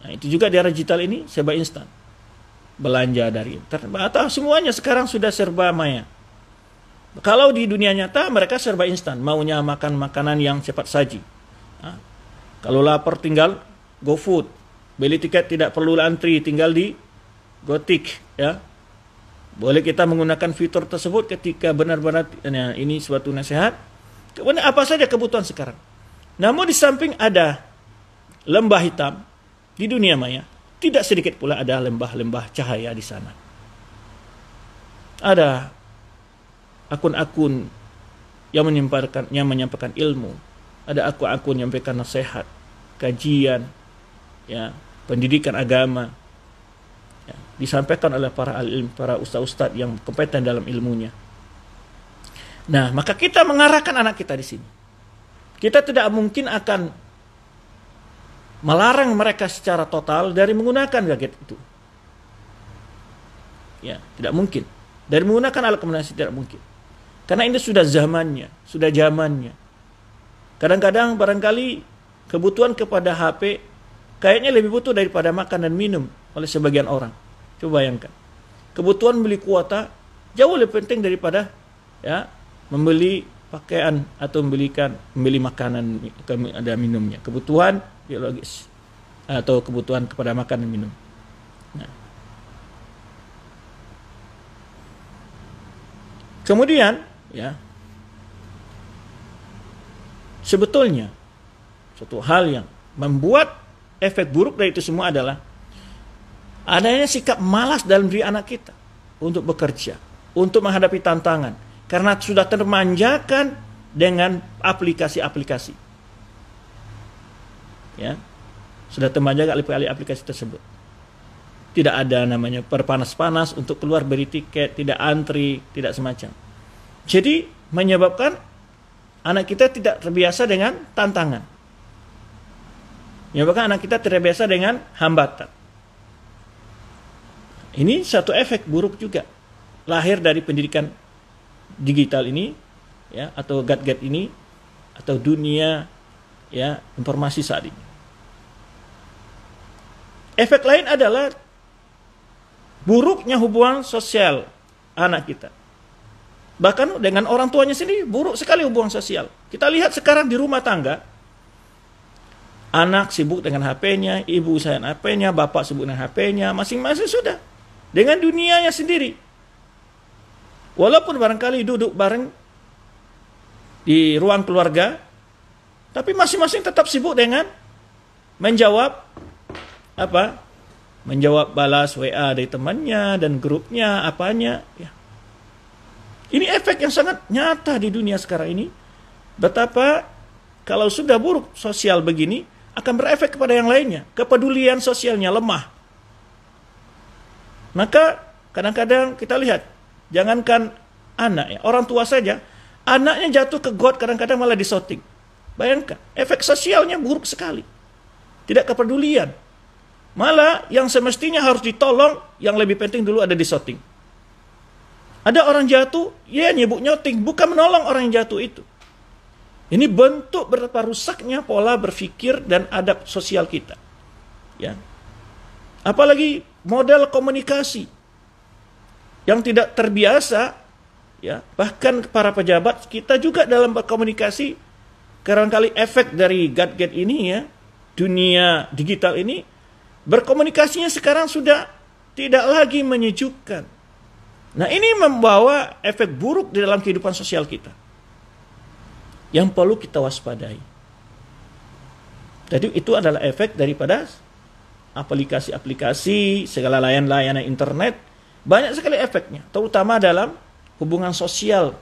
Nah, itu juga di era digital ini serba instan. Belanja dari internet, atau semuanya sekarang sudah serba maya. Kalau di dunia nyata mereka serba instan, maunya makan makanan yang cepat saji. Nah, kalau lapar tinggal GoFood, beli tiket tidak perlu antri, tinggal di Gotik, ya. Boleh kita menggunakan fitur tersebut ketika benar-benar ini suatu nasihat. Kemudian apa saja kebutuhan sekarang. Namun di samping ada lembah hitam di dunia maya, tidak sedikit pula ada lembah-lembah cahaya di sana. Ada akun-akun yang menyampaikan ilmu, ada akun-akun yang menyampaikan nasihat, kajian, ya, pendidikan agama, ya, disampaikan oleh para alim, para ustaz-ustaz yang kompeten dalam ilmunya. Nah, maka kita mengarahkan anak kita di sini. Kita tidak mungkin akan melarang mereka secara total dari menggunakan gadget itu. Ya, tidak mungkin. Dari menggunakan alat komunikasi tidak mungkin. Karena ini sudah zamannya, sudah zamannya. Kadang-kadang barangkali kebutuhan kepada HP kayaknya lebih butuh daripada makan dan minum oleh sebagian orang. Coba bayangkan. Kebutuhan beli kuota jauh lebih penting daripada, ya, membeli pakaian atau membeli makanan, ada minumnya. Kebutuhan biologis atau kebutuhan kepada makan dan minum. Nah. Kemudian, ya, sebetulnya suatu hal yang membuat efek buruk dari itu semua adalah adanya sikap malas dalam diri anak kita untuk bekerja, untuk menghadapi tantangan. Karena sudah termanjakan dengan aplikasi-aplikasi. Ya. Sudah termanjakan oleh aplikasi tersebut. Tidak ada namanya berpanas-panas untuk keluar beri tiket, tidak antri, tidak semacam. Jadi menyebabkan anak kita tidak terbiasa dengan tantangan. menyebabkan anak kita terbiasa dengan hambatan. Ini satu efek buruk juga lahir dari pendidikan digital ini, ya, atau gadget ini, atau dunia, ya, informasi saat ini. Efek lain adalah buruknya hubungan sosial anak kita. Bahkan dengan orang tuanya sendiri buruk sekali hubungan sosial. Kita lihat sekarang di rumah tangga, anak sibuk dengan HP-nya, ibu sayang HP-nya, bapak sibuk dengan HP-nya, masing-masing sudah dengan dunianya sendiri. Walaupun barangkali duduk bareng di ruang keluarga, tapi masing-masing tetap sibuk dengan menjawab apa? Menjawab balas WA dari temannya dan grupnya, apanya, ya. Ini efek yang sangat nyata di dunia sekarang ini. Betapa kalau sudah buruk sosial begini, akan berefek kepada yang lainnya. Kepedulian sosialnya lemah. Maka kadang-kadang kita lihat, jangankan anak, ya, orang tua saja, anaknya jatuh ke got kadang-kadang malah disorting. Bayangkan, efek sosialnya buruk sekali. Tidak kepedulian. Malah yang semestinya harus ditolong, yang lebih penting dulu ada disorting. Ada orang jatuh, ya nyebut nyoting, bukan menolong orang yang jatuh itu. Ini bentuk betapa rusaknya pola berpikir dan adab sosial kita. Ya. Apalagi model komunikasi yang tidak terbiasa, ya, bahkan para pejabat kita juga dalam berkomunikasi, kadang-kali efek dari gadget ini, ya, dunia digital ini, berkomunikasinya sekarang sudah tidak lagi menyejukkan. Nah, ini membawa efek buruk di dalam kehidupan sosial kita yang perlu kita waspadai. Jadi itu adalah efek daripada aplikasi-aplikasi, segala layanan internet, banyak sekali efeknya, terutama dalam hubungan sosial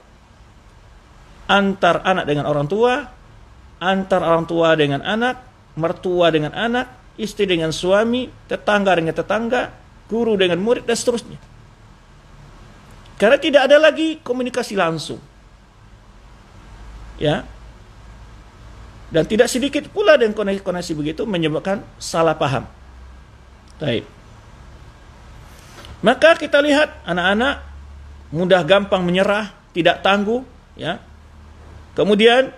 antar anak dengan orang tua, antar orang tua dengan anak, mertua dengan anak, istri dengan suami, tetangga dengan tetangga, guru dengan murid, dan seterusnya. Karena tidak ada lagi komunikasi langsung. Ya. Dan tidak sedikit pula dengan koneksi begitu menyebabkan salah paham. Baik. Maka kita lihat anak-anak mudah gampang menyerah, tidak tangguh, ya. Kemudian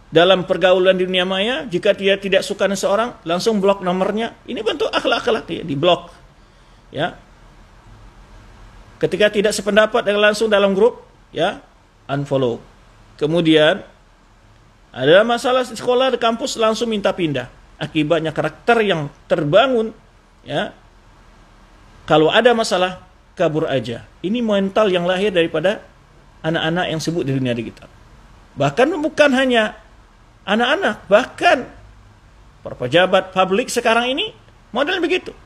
dalam pergaulan di dunia maya, jika dia tidak suka dengan seorang, langsung blok nomornya. Ini bentuk akhlak-akhlak, ya, di blok. Ya. Ketika tidak sependapat dengan langsung dalam grup, ya, unfollow. Kemudian ada masalah di sekolah, di kampus, langsung minta pindah. Akibatnya karakter yang terbangun, ya, kalau ada masalah, kabur aja. Ini mental yang lahir daripada anak-anak yang sibuk di dunia digital. Bahkan bukan hanya anak-anak, bahkan para pejabat publik sekarang ini model begitu.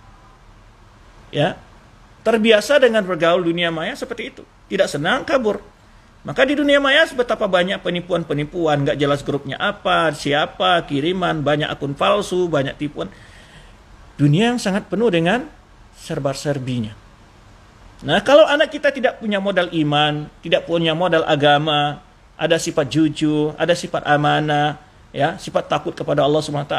Ya, terbiasa dengan bergaul dunia maya seperti itu. Tidak senang, kabur. Maka di dunia maya betapa banyak penipuan-penipuan, nggak jelas grupnya apa, siapa, kiriman, banyak akun palsu, banyak tipuan. Dunia yang sangat penuh dengan serba-serbinya. Nah, kalau anak kita tidak punya modal iman, tidak punya modal agama, ada sifat jujur, ada sifat amanah, ya, sifat takut kepada Allah SWT,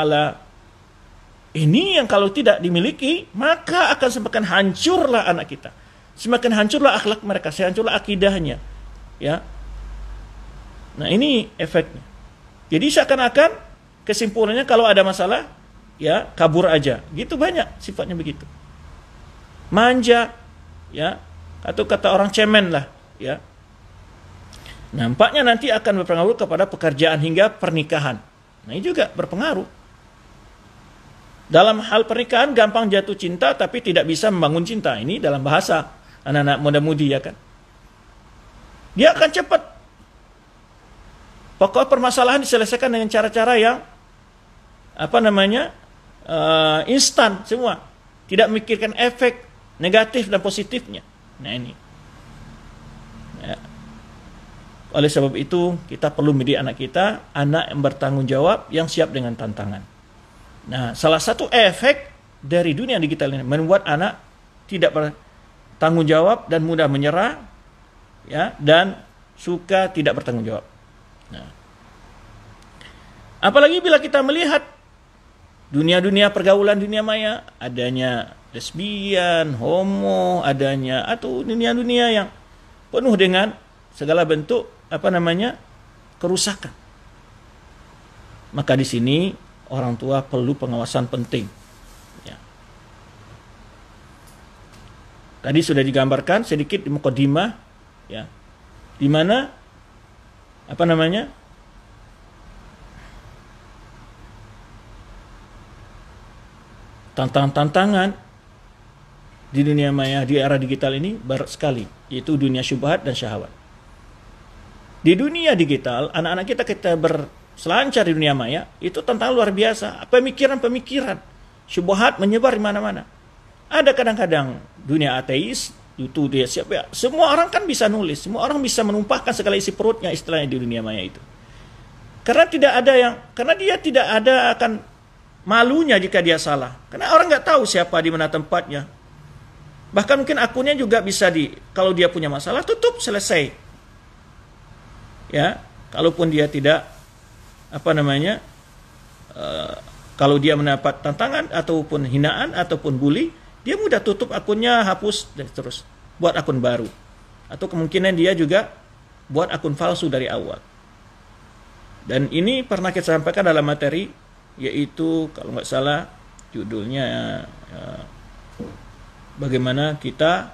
ini yang kalau tidak dimiliki, maka akan semakin hancurlah anak kita. Semakin hancurlah akhlak mereka, hancurlah akidahnya. Ya. Nah, ini efeknya. Jadi seakan-akan kesimpulannya kalau ada masalah, ya, kabur aja. Gitu banyak sifatnya begitu. Manja, ya, atau kata orang cemen lah, ya. Nampaknya nanti akan berpengaruh kepada pekerjaan hingga pernikahan. Nah, ini juga berpengaruh. Dalam hal pernikahan gampang jatuh cinta tapi tidak bisa membangun cinta. Ini dalam bahasa anak-anak muda-mudi, ya kan. Dia akan cepat. Pokok permasalahan diselesaikan dengan cara-cara yang instan semua. Tidak memikirkan efek negatif dan positifnya. Nah, ini. Ya. Oleh sebab itu kita perlu mendidik anak kita, anak yang bertanggung jawab, yang siap dengan tantangan. Nah, salah satu efek dari dunia digital ini membuat anak tidak bertanggung jawab dan mudah menyerah, ya, dan suka tidak bertanggung jawab. Nah, apalagi bila kita melihat dunia-dunia pergaulan dunia maya, adanya lesbian, homo, adanya atau dunia-dunia yang penuh dengan segala bentuk kerusakan. Maka di sini orang tua perlu pengawasan penting. Ya. Tadi sudah digambarkan sedikit di mukadimah, ya, di mana tantangan di dunia maya di era digital ini berat sekali, yaitu dunia syubhat dan syahwat. Di dunia digital, anak-anak kita berselancar di dunia maya, itu tantangan luar biasa. Pemikiran-pemikiran syubhat menyebar di mana-mana. Ada kadang-kadang dunia ateis, itu dia siapa ya? Semua orang kan bisa nulis, semua orang bisa menumpahkan segala isi perutnya istilahnya di dunia maya itu. Karena dia tidak ada akan malunya jika dia salah. Karena orang nggak tahu siapa di mana tempatnya. Bahkan mungkin akunnya juga bisa kalau dia punya masalah, tutup, selesai. Ya, kalaupun dia tidak kalau dia mendapat tantangan ataupun hinaan ataupun bully, dia mudah tutup akunnya, hapus dan terus buat akun baru. Atau kemungkinan dia juga buat akun palsu dari awal. Dan ini pernah kita sampaikan dalam materi, yaitu kalau nggak salah judulnya bagaimana kita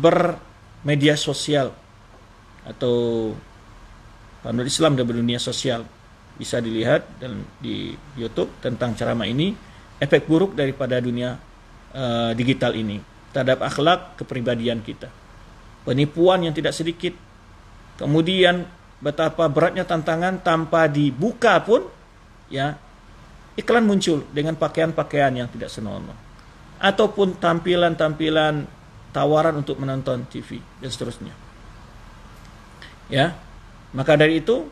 bermedia sosial atau panduan Islam dan dunia sosial. Bisa dilihat di YouTube tentang ceramah ini, efek buruk daripada dunia digital ini terhadap akhlak kepribadian kita, penipuan yang tidak sedikit, kemudian betapa beratnya tantangan tanpa dibuka pun, ya, iklan muncul dengan pakaian-pakaian yang tidak senonoh, ataupun tampilan-tampilan tawaran untuk menonton TV dan seterusnya. Ya, maka dari itu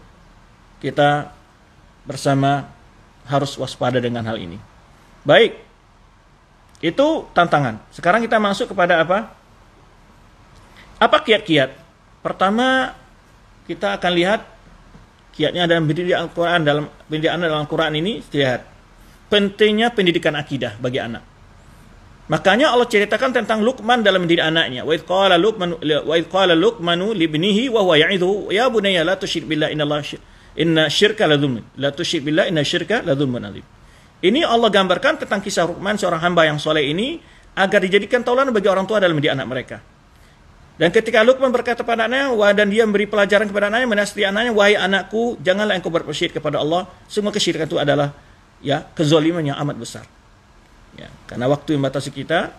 kita bersama harus waspada dengan hal ini. Baik, itu tantangan. Sekarang kita masuk kepada apa? Apa kiat-kiat? Pertama, kita akan lihat kiatnya dalam pendidikan Al-Quran. Dalam pendidikan dalam Al-Quran ini, lihat pentingnya pendidikan akidah bagi anak. Makanya Allah ceritakan tentang Luqman dalam mendidik anaknya. Wa idh qala Luqmanu li ibnihi wa huwa ya'idhu ya bunayya la tusyrik billahi inna syirka la dzulmun. La tusyrik billahi inna syirka la dzulmun adzim. Ini Allah gambarkan tentang kisah Luqman, seorang hamba yang soleh ini, agar dijadikan tauladan bagi orang tua dalam mendidik anak mereka. Dan ketika Luqman berkata pada anaknya, dan dia memberi pelajaran kepada anaknya, menasihati anaknya, wahai anakku, janganlah engkau bersyirk kepada Allah. Semua kesyirikan itu adalah kezaliman yang amat besar. Ya, karena waktu yang membatasi kita.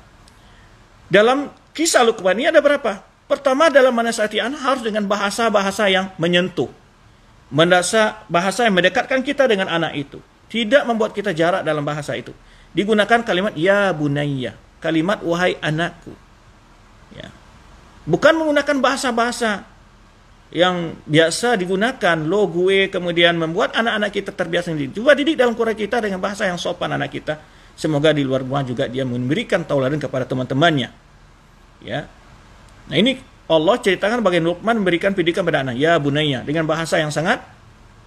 Dalam kisah Luqman ini ada berapa? Pertama, dalam menasihati anak harus dengan bahasa-bahasa yang menyentuh. Bahasa yang mendekatkan kita dengan anak itu. Tidak membuat kita jarak dalam bahasa itu. Digunakan kalimat ya bunayya, kalimat wahai anakku. Ya. Bukan menggunakan bahasa-bahasa yang biasa digunakan, lo, gue, kemudian membuat anak-anak kita terbiasa. Coba didik dalam Quran kita dengan bahasa yang sopan anak kita. Semoga di luar rumah juga dia memberikan tauladan kepada teman-temannya. Ya. Nah, ini Allah ceritakan bagaimana Luqman memberikan pendidikan pada anak. Ya bunayya, dengan bahasa yang sangat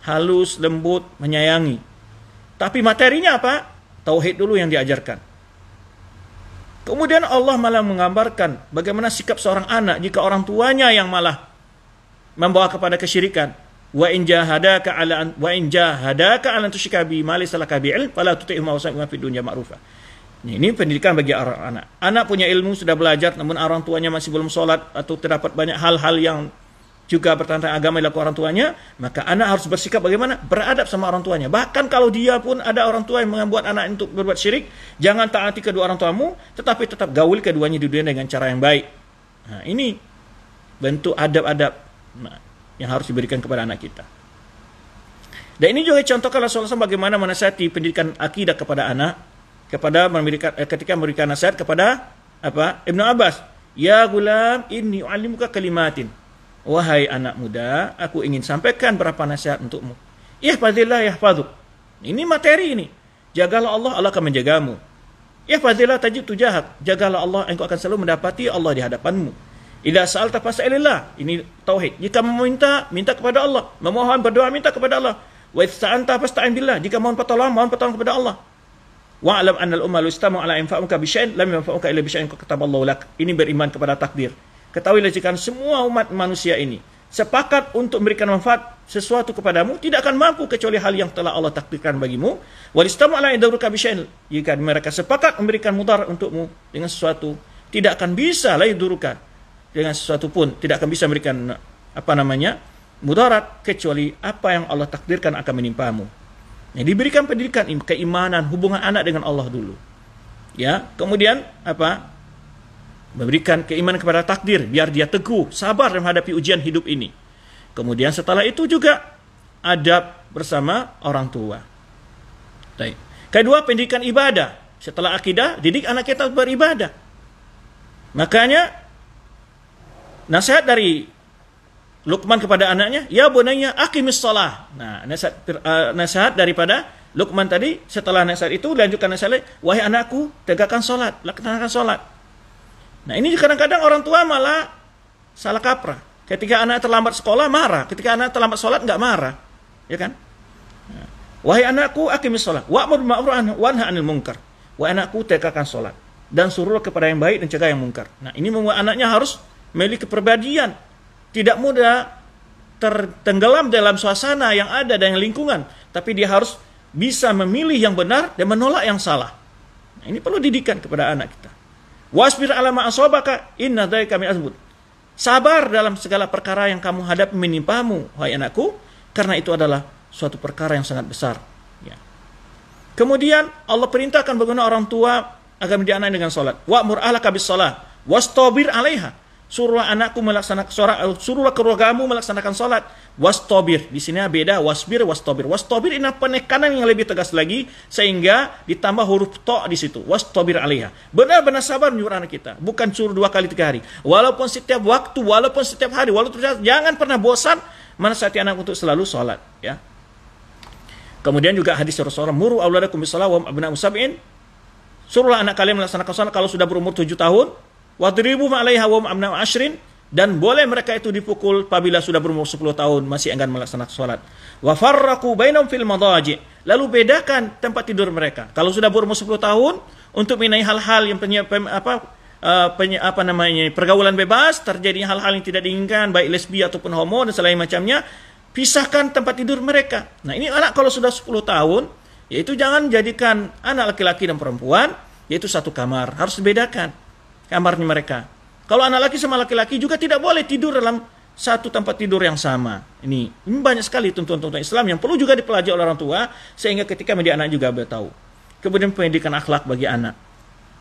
halus, lembut, menyayangi. Tapi materinya apa? Tauhid dulu yang diajarkan. Kemudian Allah malah menggambarkan bagaimana sikap seorang anak jika orang tuanya yang malah membawa kepada kesyirikan. Wa in jahadaka ala tusyrika bi ma laysa laka bi ilm fala tuti'huma wa sahibhuma fid dunya ma'rufa. Ini pendidikan bagi orang anak. Anak punya ilmu, sudah belajar, namun orang tuanya masih belum sholat atau terdapat banyak hal-hal yang juga bertentangan agama yang dilakukan orang tuanya, maka anak harus bersikap bagaimana? Beradab sama orang tuanya. Bahkan kalau dia pun ada orang tua yang membuat anak untuk berbuat syirik, jangan taati kedua orang tuamu, tetapi tetap gaul keduanya di dunia dengan cara yang baik. Nah, ini bentuk adab-adab yang harus diberikan kepada anak kita. Dan ini juga contohkan Rasulullah SAW bagaimana menasihati pendidikan akidah kepada anak, ketika memberikan nasihat kepada Ibnu Abbas, ya gulam inni u'allimuka kalimatin. Wahai anak muda, aku ingin sampaikan beberapa nasihat untukmu. Ihfazillah yahfazuk. Ini materi ini. Jagalah Allah, Allah akan menjagamu. Ihfazillah tajid tujahak. Jagalah Allah, engkau akan selalu mendapati Allah di hadapanmu. Idza sa'alta fas'alillah. Ini tauhid. Jika meminta, minta kepada Allah. Memohon, berdoa, minta kepada Allah. Wa ista'anta fasta'in billah. Jika mohon pertolongan kepada Allah. Wa'lam anna al-umma law istamu ala yanfa'uka bi syai'in lam yanfa'uka illa bi syai'in qad kataballahu lak. Ini beriman kepada takdir. Ketahuilah jika semua umat manusia ini sepakat untuk memberikan manfaat sesuatu kepadamu, tidak akan mampu kecuali hal yang telah Allah takdirkan bagimu. Wal istamu ala yadurruka bi syai'in. Jika mereka sepakat memberikan mudarat untukmu dengan sesuatu, tidak akan bisa la yadurruka dengan sesuatu pun, tidak akan bisa memberikan mudarat kecuali apa yang Allah takdirkan akan menimpamu. Nah, diberikan pendidikan keimanan, hubungan anak dengan Allah dulu. Ya, kemudian memberikan keimanan kepada takdir biar dia teguh, sabar menghadapi ujian hidup ini. Kemudian setelah itu juga adab bersama orang tua. Baik. Kedua, pendidikan ibadah. Setelah akidah, didik anak kita beribadah. Makanya nasihat dari Luqman kepada anaknya, ya bunayya aqimis shalah. Nah, nasihat daripada Luqman tadi, setelah nasihat itu lanjutkan nasihat, wahai anakku, tegakkan salat, laksanakan salat. Nah, ini kadang-kadang orang tua malah salah kaprah. Ketika anak terlambat sekolah marah, ketika anak terlambat salat enggak marah. Ya kan? Nah, wahai anakku aqimis shalah, wa'mur bil ma'ruf wanha 'anil munkar. Wahai anakku, tegakkan salat dan suruhlah kepada yang baik dan cegah yang mungkar. Nah, ini membuat anaknya harus memiliki kepribadian. Tidak mudah tertenggelam dalam suasana yang ada dan lingkungan, tapi dia harus bisa memilih yang benar dan menolak yang salah. Nah, ini perlu didikan kepada anak kita. Wasbir ala ma asabaka inna dzalika min azmud. Sabar dalam segala perkara yang kamu hadapi menimpamu, wahai anakku, karena itu adalah suatu perkara yang sangat besar. Ya. Kemudian Allah perintahkan bagaimana orang tua agar mendidik anak dengan salat. Wa'mur ahlaka bis shalah wastabir 'alaiha. Suruhlah anakku melaksanakan salat, suruhlah keluargamu melaksanakan salat. Wastabir, di sini beda wasbir wastabir. Wastabir ini penekanan yang lebih tegas lagi sehingga ditambah huruf ta di situ. Wastabir 'alaiha. Benar-benar sabar menyuruh anak kita, bukan suruh 2 kali 3 hari. Walaupun setiap waktu, walaupun setiap hari, walaupun jangan pernah bosan menasihati anak untuk selalu salat, ya. Kemudian juga hadis Rasulullah, muru auladakum bis shalah wa abna'u sab'in. Suruhlah anak kalian melaksanakan salat kalau sudah berumur 7 tahun. Wadribu ma'alaiha wa ma'amna 'ashrin, dan boleh mereka itu dipukul apabila sudah berumur 10 tahun masih enggan melaksanakan salat. Wa farraqu bainahum fil madaji', lalu bedakan tempat tidur mereka. Kalau sudah berumur 10 tahun untuk mengenai hal-hal yang pergaulan bebas, terjadi hal-hal yang tidak diinginkan baik lesbi ataupun homo dan selain macamnya, pisahkan tempat tidur mereka. Nah, ini anak kalau sudah 10 tahun, yaitu jangan jadikan anak laki-laki dan perempuan yaitu satu kamar, harus dibedakan kamarnya mereka. Kalau anak laki sama laki-laki juga tidak boleh tidur dalam satu tempat tidur yang sama. Ini banyak sekali tuntunan-tuntunan Islam yang perlu juga dipelajari oleh orang tua sehingga ketika mendidik anak juga tahu. Kemudian pendidikan akhlak bagi anak.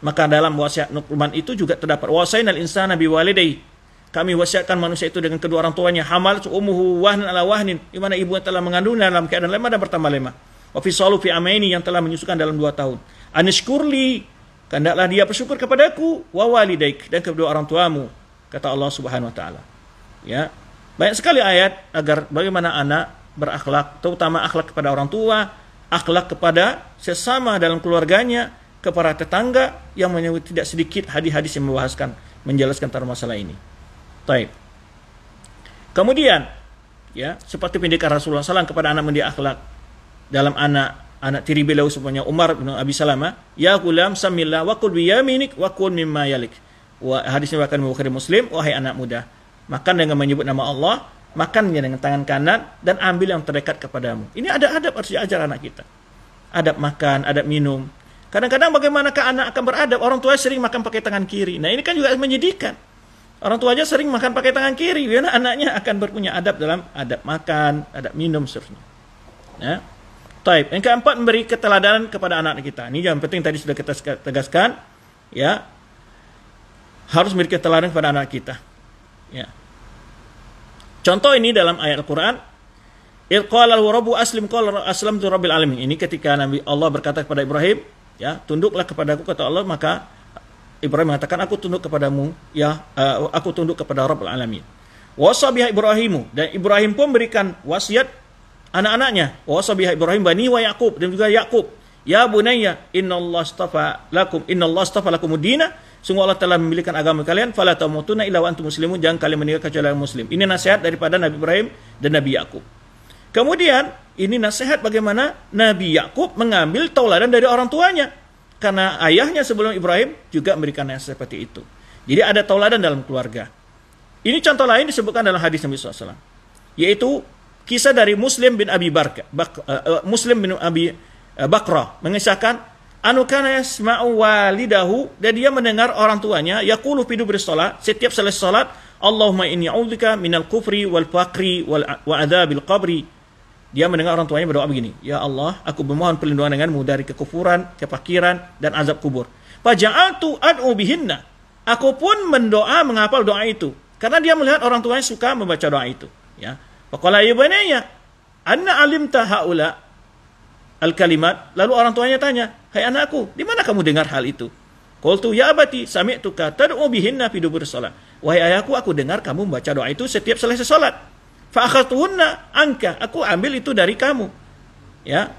Maka dalam wasiat Luqman itu juga terdapat wasainal insana biwalidayhi. Kami wasiatkan manusia itu dengan kedua orang tuanya, hamal ummuhu wahnan ala wahnin, di mana ibunya telah mengandung dalam keadaan lemah dan bertambah lemah. Wa fisalu fi amaini, yang telah menyusukan dalam 2 tahun. Anishkurli, hendaklah dia bersyukur kepadaku, wa walidaik, dan kedua orang tuamu, kata Allah Subhanahu wa taala. Ya. Banyak sekali ayat agar bagaimana anak berakhlak, terutama akhlak kepada orang tua, akhlak kepada sesama dalam keluarganya, kepada tetangga, yang menyebut tidak sedikit hadis-hadis yang menjelaskan tentang masalah ini. Baik. Kemudian, ya, seperti pendidikan Rasulullah SAW kepada anak mendidik akhlak dalam anak tiri beliau semuanya Umar bin Abi Salamah, ya gulam samillah wa qul bi yaminik wa kul mimma yalik. Hadisnya bahkan Bukhari Muslim, wahai anak muda, makan dengan menyebut nama Allah, makan dengan tangan kanan dan ambil yang terdekat kepadamu. Ini ada adab harus diajar anak kita. Adab makan, adab minum. Kadang-kadang bagaimanakah anak akan beradab? Orang tua sering makan pakai tangan kiri. Nah, ini kan juga menyedihkan. Orang tua aja sering makan pakai tangan kiri, karena anaknya akan berpunya adab dalam adab makan, adab minum seterusnya. Ya. Taib. Yang keempat, memberi keteladanan kepada anak kita. Ini yang penting tadi sudah kita tegaskan, ya. Harus memberi keteladanan kepada anak kita. Ya. Contoh ini dalam ayat Al-Qur'an, "Idz qala rabbu aslim qala aslamtu rabbil alamin." Ini ketika Nabi Allah berkata kepada Ibrahim, ya, tunduklah kepadaku, kata Allah, maka Ibrahim mengatakan, aku tunduk kepadamu, ya, aku tunduk kepada Rabbul Alamin. Wasa biha Ibrahimu, dan Ibrahim pun berikan wasiat anak-anaknya. Wasa biha Ibrahim bani wa Yaqub, dan juga Yaqub, ya bunayya innallaha astafa lakum ad-dina, sungguh Allah telah memilihkan agama kalian, fala tamutunna illa wa antum muslimun, jangan kalian meninggal kecuali muslim. Ini nasihat daripada Nabi Ibrahim dan Nabi Yaqub. Kemudian ini nasihat bagaimana Nabi Yakub mengambil tauladan dari orang tuanya. Karena ayahnya sebelum Ibrahim juga memberikan nasihat seperti itu. Jadi ada tauladan dalam keluarga. Ini contoh lain disebutkan dalam hadis Nabi SAW. Yaitu kisah dari Muslim bin Abi Bakrah mengisahkan anu kana yasma'u walidahu, dan dia mendengar orang tuanya yaqulu fi dubri shalah, setiap selesai salat, Allahumma inni a'udzubika minal kufri wal faqri wa adzabil qabri. Dia mendengar orang tuanya berdoa begini, ya Allah, aku memohon perlindungan denganmu dari kekufuran, kefakiran, dan azab kubur. Faja'altu ad'u bihinna. Aku pun mendoa, menghafal doa itu. Karena dia melihat orang tuanya suka membaca doa itu. Ya. Faqala ya bunayya, anna alimta haula al-kalimat. Lalu orang tuanya tanya, hai anakku, di mana kamu dengar hal itu? Qultu ya abati, sami'tuka tad'u bihinna fi dubur shalah. Wahai ayahku, aku dengar kamu membaca doa itu setiap selesai salat. Fa'akhadtuhunna anka, aku ambil itu dari kamu. Ya.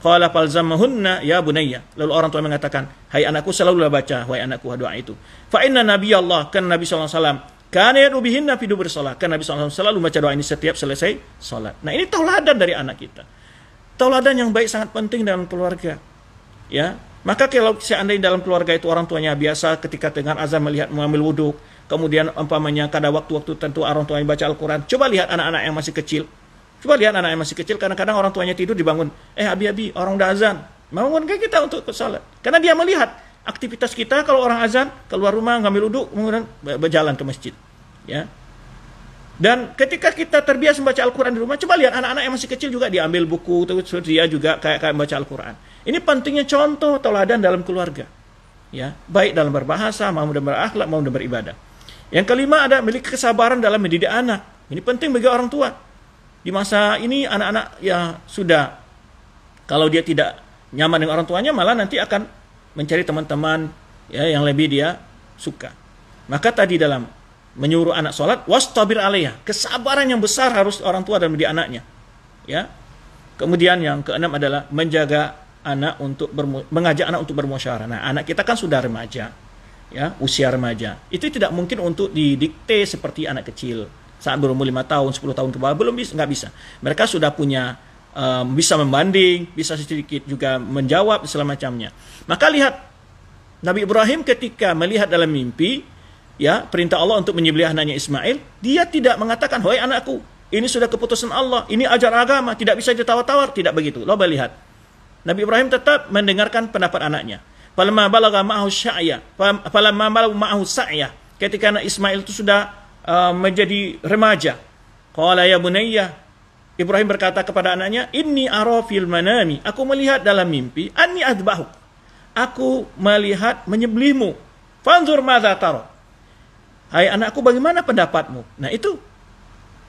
Qala falzamahunna ya bunayya. Lalu orang tua mengatakan, hai anakku, selalulah baca wahai anakku doa itu. Fa inna nabiyallah, kan Nabi sallallahu alaihi wasallam kana yad'u bihinna fi dubur shalah. Kan Nabi sallallahu alaihi wasallam selalu baca doa ini setiap selesai salat. Nah, ini tauladan dari anak kita. Tauladan yang baik sangat penting dalam keluarga. Ya. Maka kalau seandainya dalam keluarga itu orang tuanya biasa ketika dengar azan melihat mengambil wudhu, kemudian umpamanya pada waktu-waktu tentu orang tuanya baca Al-Quran, coba lihat anak-anak yang masih kecil. Coba lihat anak yang masih kecil, kadang-kadang orang tuanya tidur dibangun, abi-abi, orang udah azan. Bangunkan kita untuk salat. Karena dia melihat aktivitas kita kalau orang azan, keluar rumah, ngambil wudhu, kemudian berjalan ke masjid. Ya. Dan ketika kita terbiasa membaca Al-Quran di rumah, coba lihat anak-anak yang masih kecil juga diambil buku, terus dia juga kayak membaca Al-Quran. Ini pentingnya contoh tauladan dalam keluarga. Ya, baik dalam berbahasa, mau dalam berakhlak, mau dalam beribadah. Yang kelima ada memiliki kesabaran dalam mendidik anak. Ini penting bagi orang tua. Di masa ini anak-anak yang sudah, kalau dia tidak nyaman dengan orang tuanya, malah nanti akan mencari teman-teman ya, yang lebih dia suka. Maka tadi dalam menyuruh anak sholat, wastabir alaiha, kesabaran yang besar harus orang tua dalam mendidik anaknya. Ya. Kemudian yang keenam adalah menjaga anak untuk mengajak anak untuk bermusyawarah. Nah, anak kita kan sudah remaja. Ya, usia remaja. Itu tidak mungkin untuk didikte seperti anak kecil. Saat berumur 5 tahun, 10 tahun ke bawah belum bisa, nggak bisa. Mereka sudah punya bisa membanding, bisa sedikit juga menjawab segala macamnya. Maka lihat Nabi Ibrahim ketika melihat dalam mimpi ya, perintah Allah untuk menyembelih anaknya Ismail, dia tidak mengatakan, "Wahai anakku, ini sudah keputusan Allah, ini ajar agama, tidak bisa ditawar-tawar." Tidak begitu. Coba lihat. Nabi Ibrahim tetap mendengarkan pendapat anaknya. Falamma balagha ma'ahu sa'ya. Ketika anak Ismail itu sudah menjadi remaja. Qala ya bunayya. Ibrahim berkata kepada anaknya, "Inni ara fil manami." Aku melihat dalam mimpi, anni adbahuk. Aku melihat menyembelihmu. Fanzur madza tara. Hai anakku, bagaimana pendapatmu? Nah, itu.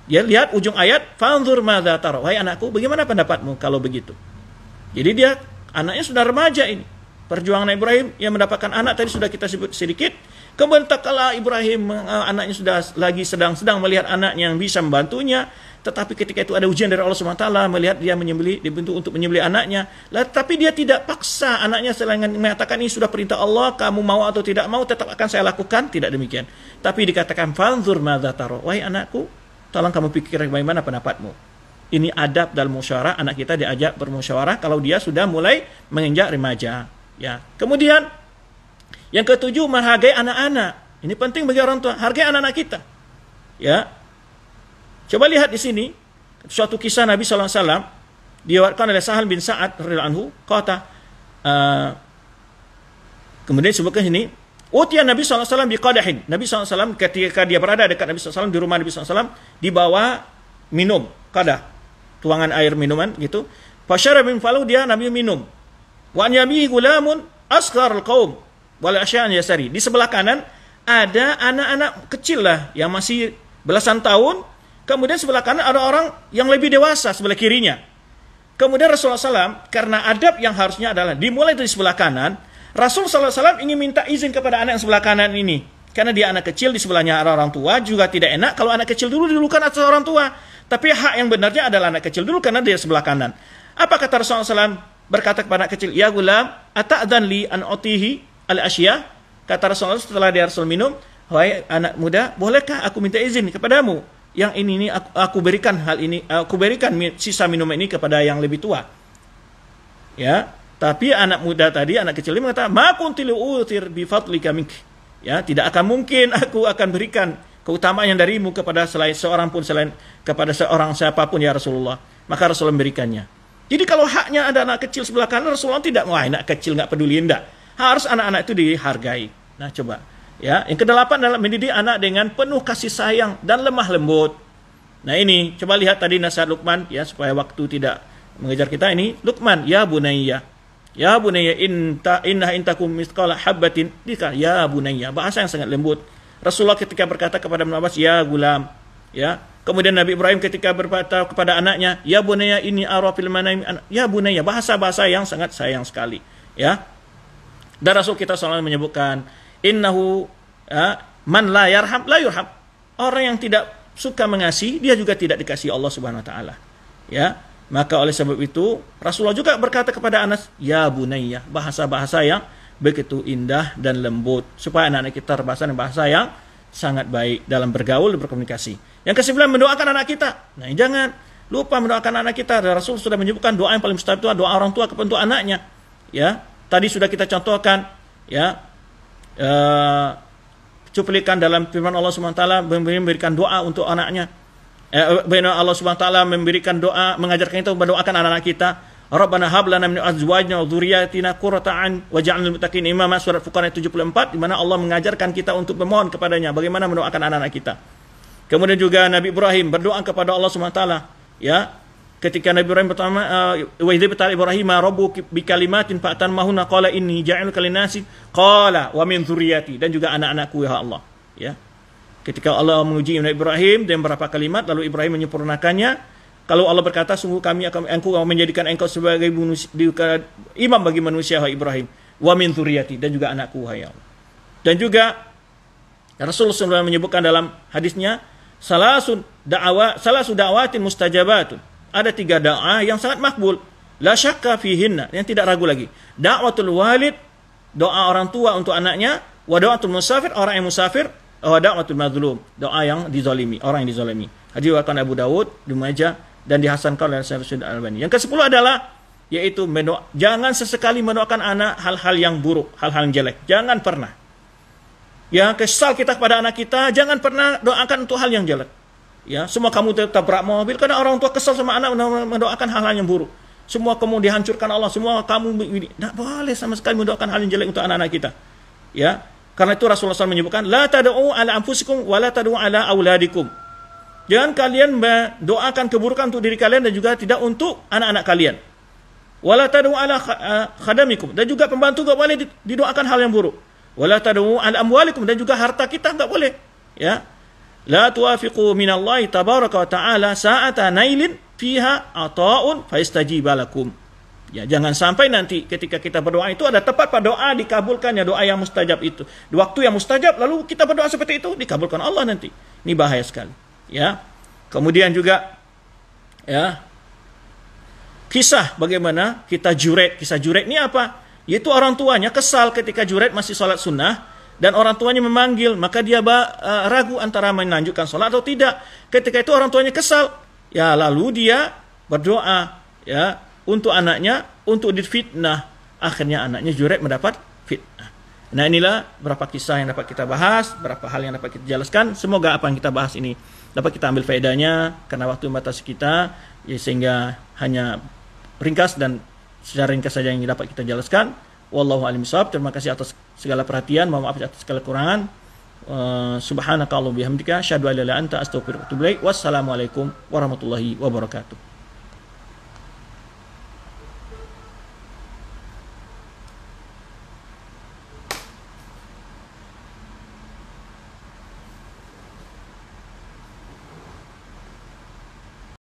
Dia lihat ujung ayat, fanzur madza tara. Hai anakku, bagaimana pendapatmu kalau begitu? Jadi dia, anaknya sudah remaja ini. Perjuangan Ibrahim yang mendapatkan anak tadi sudah kita sebut sedikit. Kemudian kala Ibrahim, anaknya sudah lagi sedang melihat anaknya yang bisa membantunya. Tetapi ketika itu ada ujian dari Allah SWT, melihat dia menyembelih, dibentuk untuk menyembelih anaknya. Tapi dia tidak paksa anaknya selain mengatakan ini sudah perintah Allah, kamu mau atau tidak mau tetap akan saya lakukan. Tidak demikian. Tapi dikatakan, fanzur madza tara. Wahai anakku, tolong kamu pikirkan bagaimana pendapatmu. Ini adab dalam musyawarah, anak kita diajak bermusyawarah kalau dia sudah mulai menginjak remaja. Ya. Kemudian yang ketujuh, menghargai anak-anak. Ini penting bagi orang tua, hargai anak-anak kita. Ya. Coba lihat di sini suatu kisah Nabi sallallahu alaihi wasallam diriwayatkan oleh Sahal bin Sa'ad radhiyallahu anhu, kata kemudian disebutkan ini, utiya Nabi sallallahu alaihi wasallam biqadahin. Nabi sallallahu alaihi wasallam ketika dia berada dekat Nabi sallallahu alaihi wasallam di rumah Nabi sallallahu alaihi wasallam dibawa minum, qadah, tuangan air minuman gitu. Fasyara bin falu, dia Nabi minum. Wa yabihi gulamun asghar alqaum wal asya'an yasari. Di sebelah kanan ada anak-anak kecil lah yang masih belasan tahun. Kemudian sebelah kanan ada orang yang lebih dewasa sebelah kirinya. Kemudian Rasulullah SAW, karena adab yang harusnya adalah dimulai dari sebelah kanan, Rasulullah SAW ingin minta izin kepada anak yang sebelah kanan ini. Karena dia anak kecil, di sebelahnya ada orang tua, juga tidak enak kalau anak kecil dulu didulukan atas orang tua. Tapi hak yang benarnya adalah anak kecil dulu karena dia sebelah kanan. Apa kata Rasulullah SAW? Berkata kepada anak kecil, "Ya gulam, ata'dzan li an utihi al-asya?" Kata Rasulullah setelah dia Rasul minum, "Wahai anak muda, bolehkah aku minta izin kepadamu yang ini aku berikan hal ini, aku berikan sisa minuman ini kepada yang lebih tua. Ya, tapi anak muda tadi, anak kecil ini mengatakan, ma kunti li'uthir bi fadlika mink. Ya, tidak akan mungkin aku akan berikan keutamaan yang darimu kepada selain seorang pun, selain kepada seorang siapapun ya Rasulullah. Maka Rasulullah memberikannya. Jadi kalau haknya ada anak kecil sebelah kanan, Rasulullah tidak, wah anak kecil nggak peduli, enggak. Harus anak-anak itu dihargai. Nah coba. Ya, yang kedelapan adalah mendidik anak dengan penuh kasih sayang dan lemah lembut. Nah ini, coba lihat tadi nasihat Luqman, ya, supaya waktu tidak mengejar kita ini. Luqman, ya bunayya. Ya bunayya inna intakum mithqala habbatin dika ya bunayya. Bahasa yang sangat lembut. Rasulullah ketika berkata kepada Ibn Abbas, ya gulam. Ya. Kemudian Nabi Ibrahim ketika berkata kepada anaknya, ya bunayya inni ara fil manami, ya bunayya. Bahasa-bahasa yang sangat sayang sekali. Ya. Dan Rasul kita selalu menyebutkan, innahu man la yarham la yurham. Orang yang tidak suka mengasihi, dia juga tidak dikasihi Allah Subhanahu wa taala. Ya. Maka oleh sebab itu Rasulullah juga berkata kepada Anas, ya bunayya, bahasa-bahasa yang begitu indah dan lembut supaya anak-anak kita terbiasa dengan bahasa yang sangat baik dalam bergaul dan berkomunikasi. Yang ke-9, mendoakan anak kita. Nah, jangan lupa mendoakan anak kita. Rasul sudah menyebutkan doa yang paling mustajab itu doa orang tua kepada anaknya. Ya, tadi sudah kita contohkan, ya, cuplikan dalam firman Allah Subhanahu wa taala memberikan doa untuk anaknya. Allah Subhanahu wa taala memberikan doa, mengajarkan kita mendoakan anak-anak kita. Rabbana hab lana min azwajina wa dzurriyyatina qurrata a'yun waj'alna lil muttaqina imama, surat Fuqara 74, di mana Allah mengajarkan kita untuk memohon kepadanya bagaimana mendoakan anak-anak kita. Kemudian juga Nabi Ibrahim berdoa kepada Allah Subhanahu wa taala, ya. Ketika Nabi Ibrahim pertama wa idza batal Ibrahim rabbuka bi kalimatin fa'tammahunna qala inni ja'iluka lin-nasi qala wa min dzurriyyati, dan juga anak-anakku ya Allah, ya. Ketika Allah menguji Nabi Ibrahim dengan beberapa kalimat, lalu Ibrahim menyempurnakannya. Kalau Allah berkata, sungguh engkau menjadikan engkau sebagai imam bagi manusia, wahai Ibrahim. Wa min dzurriyyati, dan juga anakku, wahai Allah. Dan juga Rasulullah SAW menyebutkan dalam hadisnya, salasu da'awatin mustajabatun. Ada 3 doa yang sangat makbul. La syakka fihinna, yang tidak ragu lagi. Da'watul walid, doa orang tua untuk anaknya. Wa da'watul musafir, orang yang musafir. Da'watul mazlum, doa yang dizalimi, orang yang dizalimi. Hadis riwayat Abu Dawud, Ibnu Majah, dan dihasankan oleh Syekh Al-Albani. Yang ke-10 adalah yaitu jangan sesekali mendoakan anak hal-hal yang buruk, hal-hal yang jelek. Jangan pernah. Ya, kesal kita kepada anak kita, jangan pernah doakan untuk hal yang jelek. Ya, semua kamu tabrak mobil karena orang tua kesal sama anak mendoakan hal-hal yang buruk. Semua kamu dihancurkan Allah, semua kamu tidak boleh sama sekali mendoakan hal yang jelek untuk anak-anak kita. Ya. Karena itu Rasulullah SAW menyebutkan, la tad'u ala anfusikum wa la tad'u ala auladikum. Jangan kalian mendoakan keburukan untuk diri kalian dan juga tidak untuk anak-anak kalian. Wa la tad'u ala khadamikum, dan juga pembantu enggak boleh didoakan hal yang buruk. Wa la tad'u ala amwalikum, dan juga harta kita enggak boleh. Ya. La tuwafiqu minallahi tabaraka wa ta'ala sa'ata nailin fiha ata'un faistajiba lakum. Ya, jangan sampai nanti ketika kita berdoa itu ada tepat pada doa dikabulkannya, doa yang mustajab itu. Di waktu yang mustajab lalu kita berdoa seperti itu, dikabulkan Allah nanti. Ini bahaya sekali. Ya. Kemudian juga ya, kisah bagaimana kita juret. Kisah juret ini apa? Yaitu orang tuanya kesal ketika juret masih sholat sunnah dan orang tuanya memanggil, maka dia ragu antara melanjutkan sholat atau tidak. Ketika itu orang tuanya kesal, ya lalu dia berdoa, ya, untuk anaknya, untuk difitnah. Akhirnya anaknya juret mendapat fitnah. Nah, inilah beberapa kisah yang dapat kita bahas, beberapa hal yang dapat kita jelaskan. Semoga apa yang kita bahas ini dapat kita ambil faedahnya, karena waktu membatasi kita, ya, sehingga hanya ringkas dan secara ringkas saja yang dapat kita jelaskan. Wallahu a'lam bishawab. Terima kasih atas segala perhatian, mohon maaf atas segala kekurangan. Subhanakallahumma bihamdika asyhadu an la ilaha illa anta astaghfiruka wa atubu ilaik. Wassalamualaikum warahmatullahi wabarakatuh.